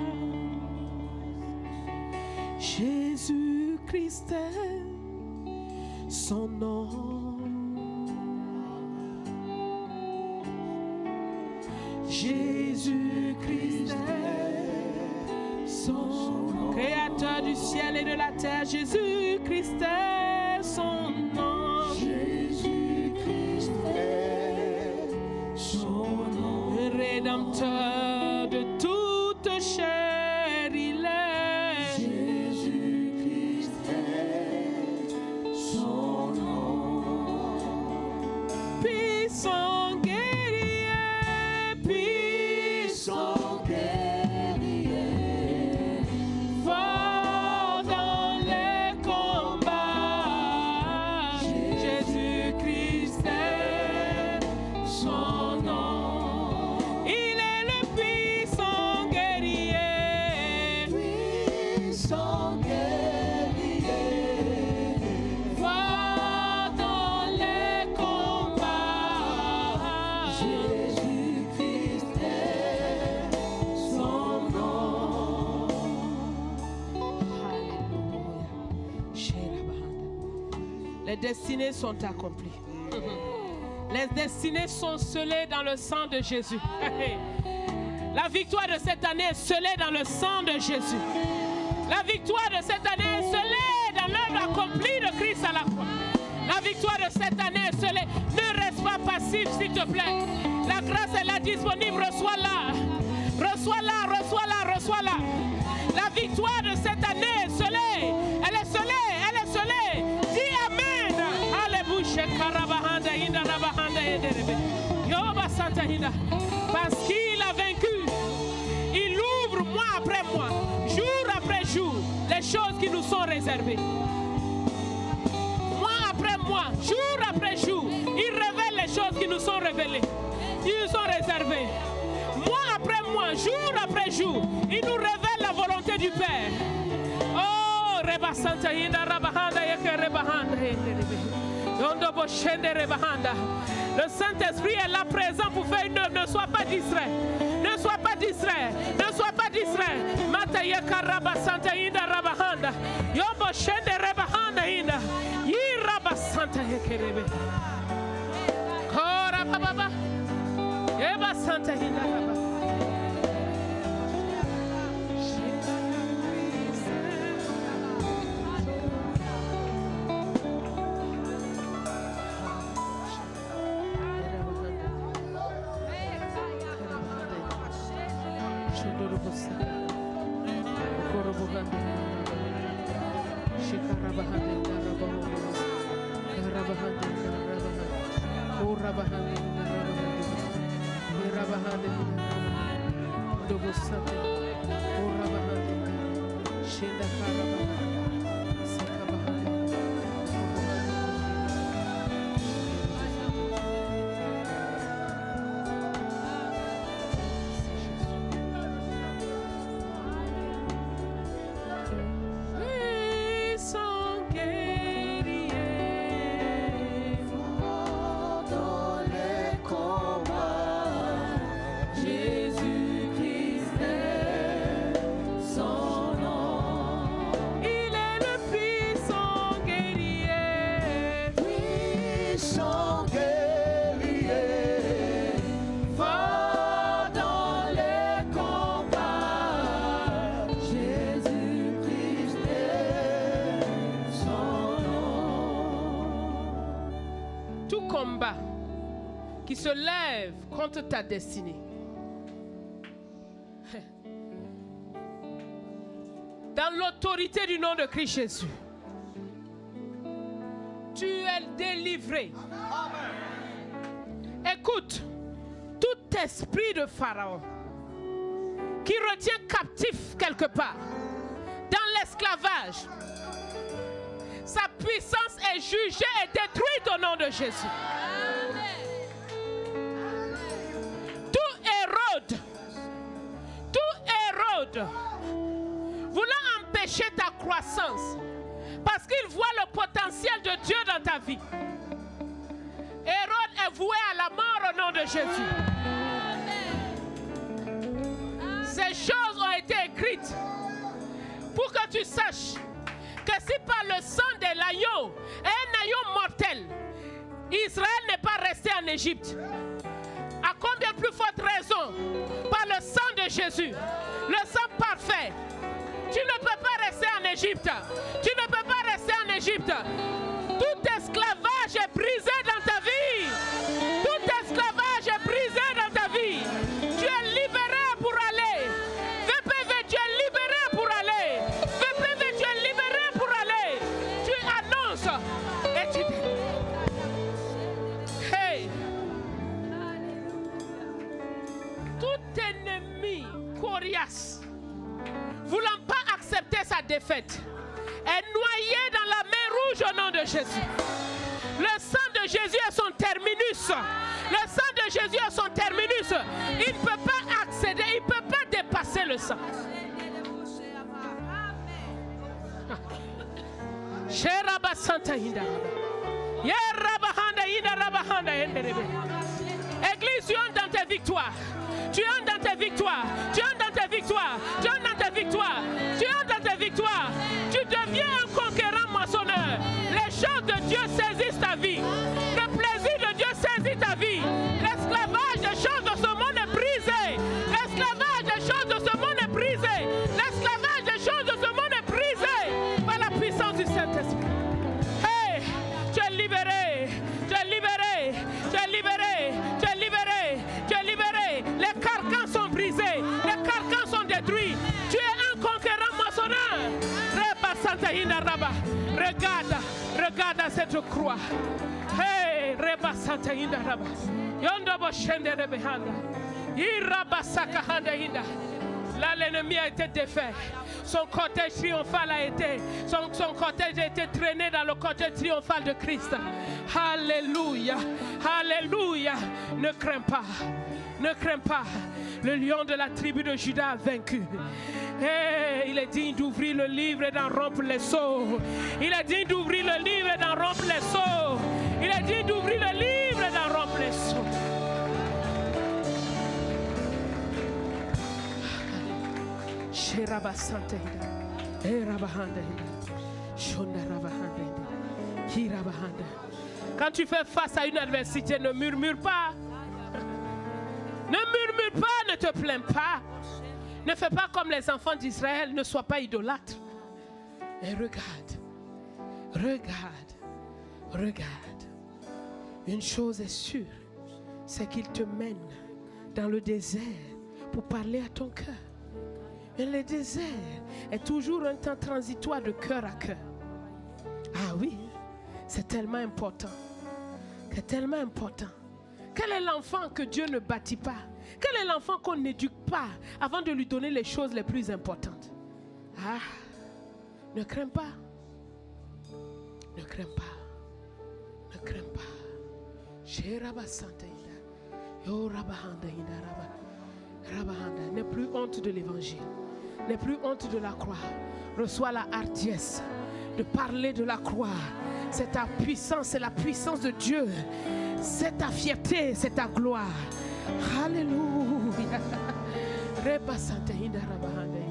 Jésus-Christ est son nom. Jésus-Christ est son nom. Créateur du ciel et de la terre, Jésus-Christ est son nom. Jésus-Christ est son nom. Rédempteur de toute chair, il est. Jésus-Christ est son nom. Puissant guerrier, Puissant guerrier, fort dans les combats. Jésus-Christ est son nom. Il est le puissant guerrier. puissant guerrier, Fort dans les combats. Jésus-Christ est son nom. Les destinées sont accomplies. Les destinées sont scellées dans le sang de Jésus. La victoire de cette année est scellée dans le sang de Jésus. La victoire de cette année est scellée dans l'œuvre accomplie de Christ à la croix. La victoire de cette année est scellée. Ne reste pas passif, s'il te plaît. La grâce est là disponible. Reçois-la. Reçois-la, reçois-la, reçois-la. La victoire de cette année est scellée. Elle est scellée, elle est scellée. Dis Amen. Alléluia. Karabahanda, Inda Rabahanda, Ederebe. Yoba Parce qu'il a vaincu, il ouvre mois après mois, jour après jour, les choses qui nous sont réservées. Mois après mois, jour après jour, il révèle les choses qui nous sont révélées, qui nous sont réservées. Mois après mois, jour après jour, il nous révèle la volonté du Père. Oh, Reba Santa Hinda Rabahanda Yeke Rebahanda. Le Saint-Esprit est là présent pour faire une œuvre. Ne sois pas distrait. Ne sois pas distrait. Ne sois pas distrait. Matayeka Rabba Santa Hinda Rabahanda. Yombo Shende Rebahanda Hinda. Yi Rabba Santa Yekerebe. Kora Baba. Yeba Santa Hinda Rabba. Qui se lève contre ta destinée. Dans l'autorité du nom de Christ Jésus, tu es délivré. Écoute, tout esprit de Pharaon qui retient captif quelque part dans l'esclavage, sa puissance est jugée et détruite au nom de Jésus. Voulant empêcher ta croissance parce qu'il voit le potentiel de Dieu dans ta vie. Hérode est voué à la mort au nom de Jésus. Ces choses ont été écrites pour que tu saches que si par le sang des l'agneau et un agneau mortel, Israël n'est pas resté en Égypte, à combien plus forte raison par le sang de Jésus, le sang parfait. Tu ne peux pas rester en Égypte. Tu ne peux pas rester en Égypte. Tout esclavage est brisé dans ta vie. Tout esclavage est brisé dans ta vie. Tu es libéré pour aller. VPV, tu es libéré pour aller. VPV, tu es libéré pour aller. Tu annonces et tu dis. Hey. Tout ennemi coriace, voulant pas accepter sa défaite, est noyé dans la mer rouge au nom de Jésus. Le sang de Jésus est son terminus. Le sang de Jésus est son terminus. Il ne peut pas accéder, il ne peut pas dépasser le sang. Église, tu entres dans tes victoires. Tu entres dans tes victoires. Tu entres dans tes victoires. Tu entres dans tes victoires. Tu entres dans tes victoires. Tu deviens un conquérant moissonneur. Les choses de Dieu saisissent ta vie. Le plaisir de Dieu saisit ta vie. L'esclavage des choses de ce monde est brisé. L'esclavage des choses de ce monde est brisé. L'esclavage des choses de ce monde est brisé par la puissance du Saint-Esprit. Hey, tu es libéré. Tu es libéré. Tu es libéré. Tu es libéré. Tu es libéré. Les carcans sont brisés. Les carcans sont détruits. Tu es un conquérant moissonneur. Regarde cette croix. Hey, Reba Santa Inda Raba. Yondo bo Là, l'ennemi a été défait. Son cortège triomphal a été. Son cortège a été traîné dans le cortège triomphal de Christ. Alléluia. Alléluia. Ne crains pas. Ne crains pas. Le lion de la tribu de Juda a vaincu. Hey, il est digne d'ouvrir le livre et d'en rompre les sceaux. Il est digne d'ouvrir le livre et d'en rompre les sceaux. Il est digne d'ouvrir le livre et d'en rompre les sceaux. Quand tu fais face à une adversité, ne murmure pas. Ne murmure pas, ne te plains pas. Ne fais pas comme les enfants d'Israël, ne sois pas idolâtre. Et regarde, regarde, regarde. Une chose est sûre, c'est qu'il te mène dans le désert pour parler à ton cœur. Et le désert est toujours un temps transitoire de cœur à cœur. Ah oui, c'est tellement important. C'est tellement important. Quel est l'enfant que Dieu ne bâtit pas? Quel est l'enfant qu'on n'éduque pas avant de lui donner les choses les plus importantes? Ah, ne crains pas. Ne crains pas. Ne crains pas. N'aie plus honte de l'évangile. N'aie plus honte de la croix. Reçois la hardiesse de parler de la croix. C'est ta puissance, c'est la puissance de Dieu. C'est ta fierté, c'est ta gloire. Alléluia. Reba Sante Hinda Rabahande.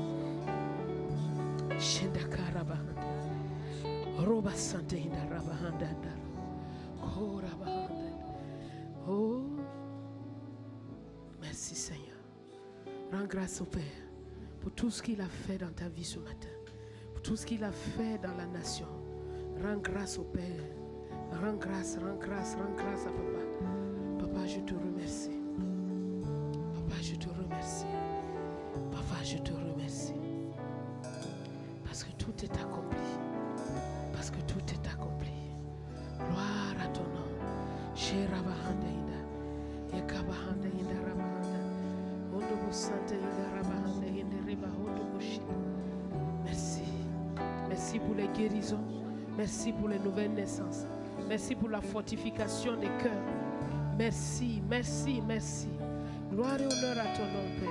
Shendaka Rabahande. Roba Sante Hinda Rabahande. Oh Rabahande. Oh. Merci Seigneur. Rends grâce au Père pour tout ce qu'il a fait dans ta vie ce matin. Pour tout ce qu'il a fait dans la nation. Rends grâce au Père. Rends grâce à Papa. Papa, je te remercie. Papa, je te remercie. Papa, je te remercie. Parce que tout est accompli. Parce que tout est accompli. Gloire à ton nom. Chez Rabahanda Inda. Yakabahanda Inda Rabahanda. Ondobo Santa Inda Rabahanda Inda Reba Ondoboshi. Merci. Merci pour les guérisons. Merci pour les nouvelles naissances. Merci pour la fortification des cœurs. Merci, merci, merci. Gloire et honneur à ton nom, Père.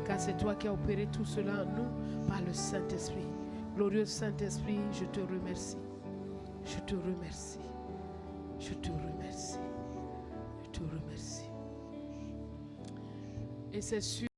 Car c'est toi qui as opéré tout cela en nous par le Saint-Esprit. Glorieux Saint-Esprit, je te remercie. Je te remercie. Je te remercie. Je te remercie. Et c'est sûr.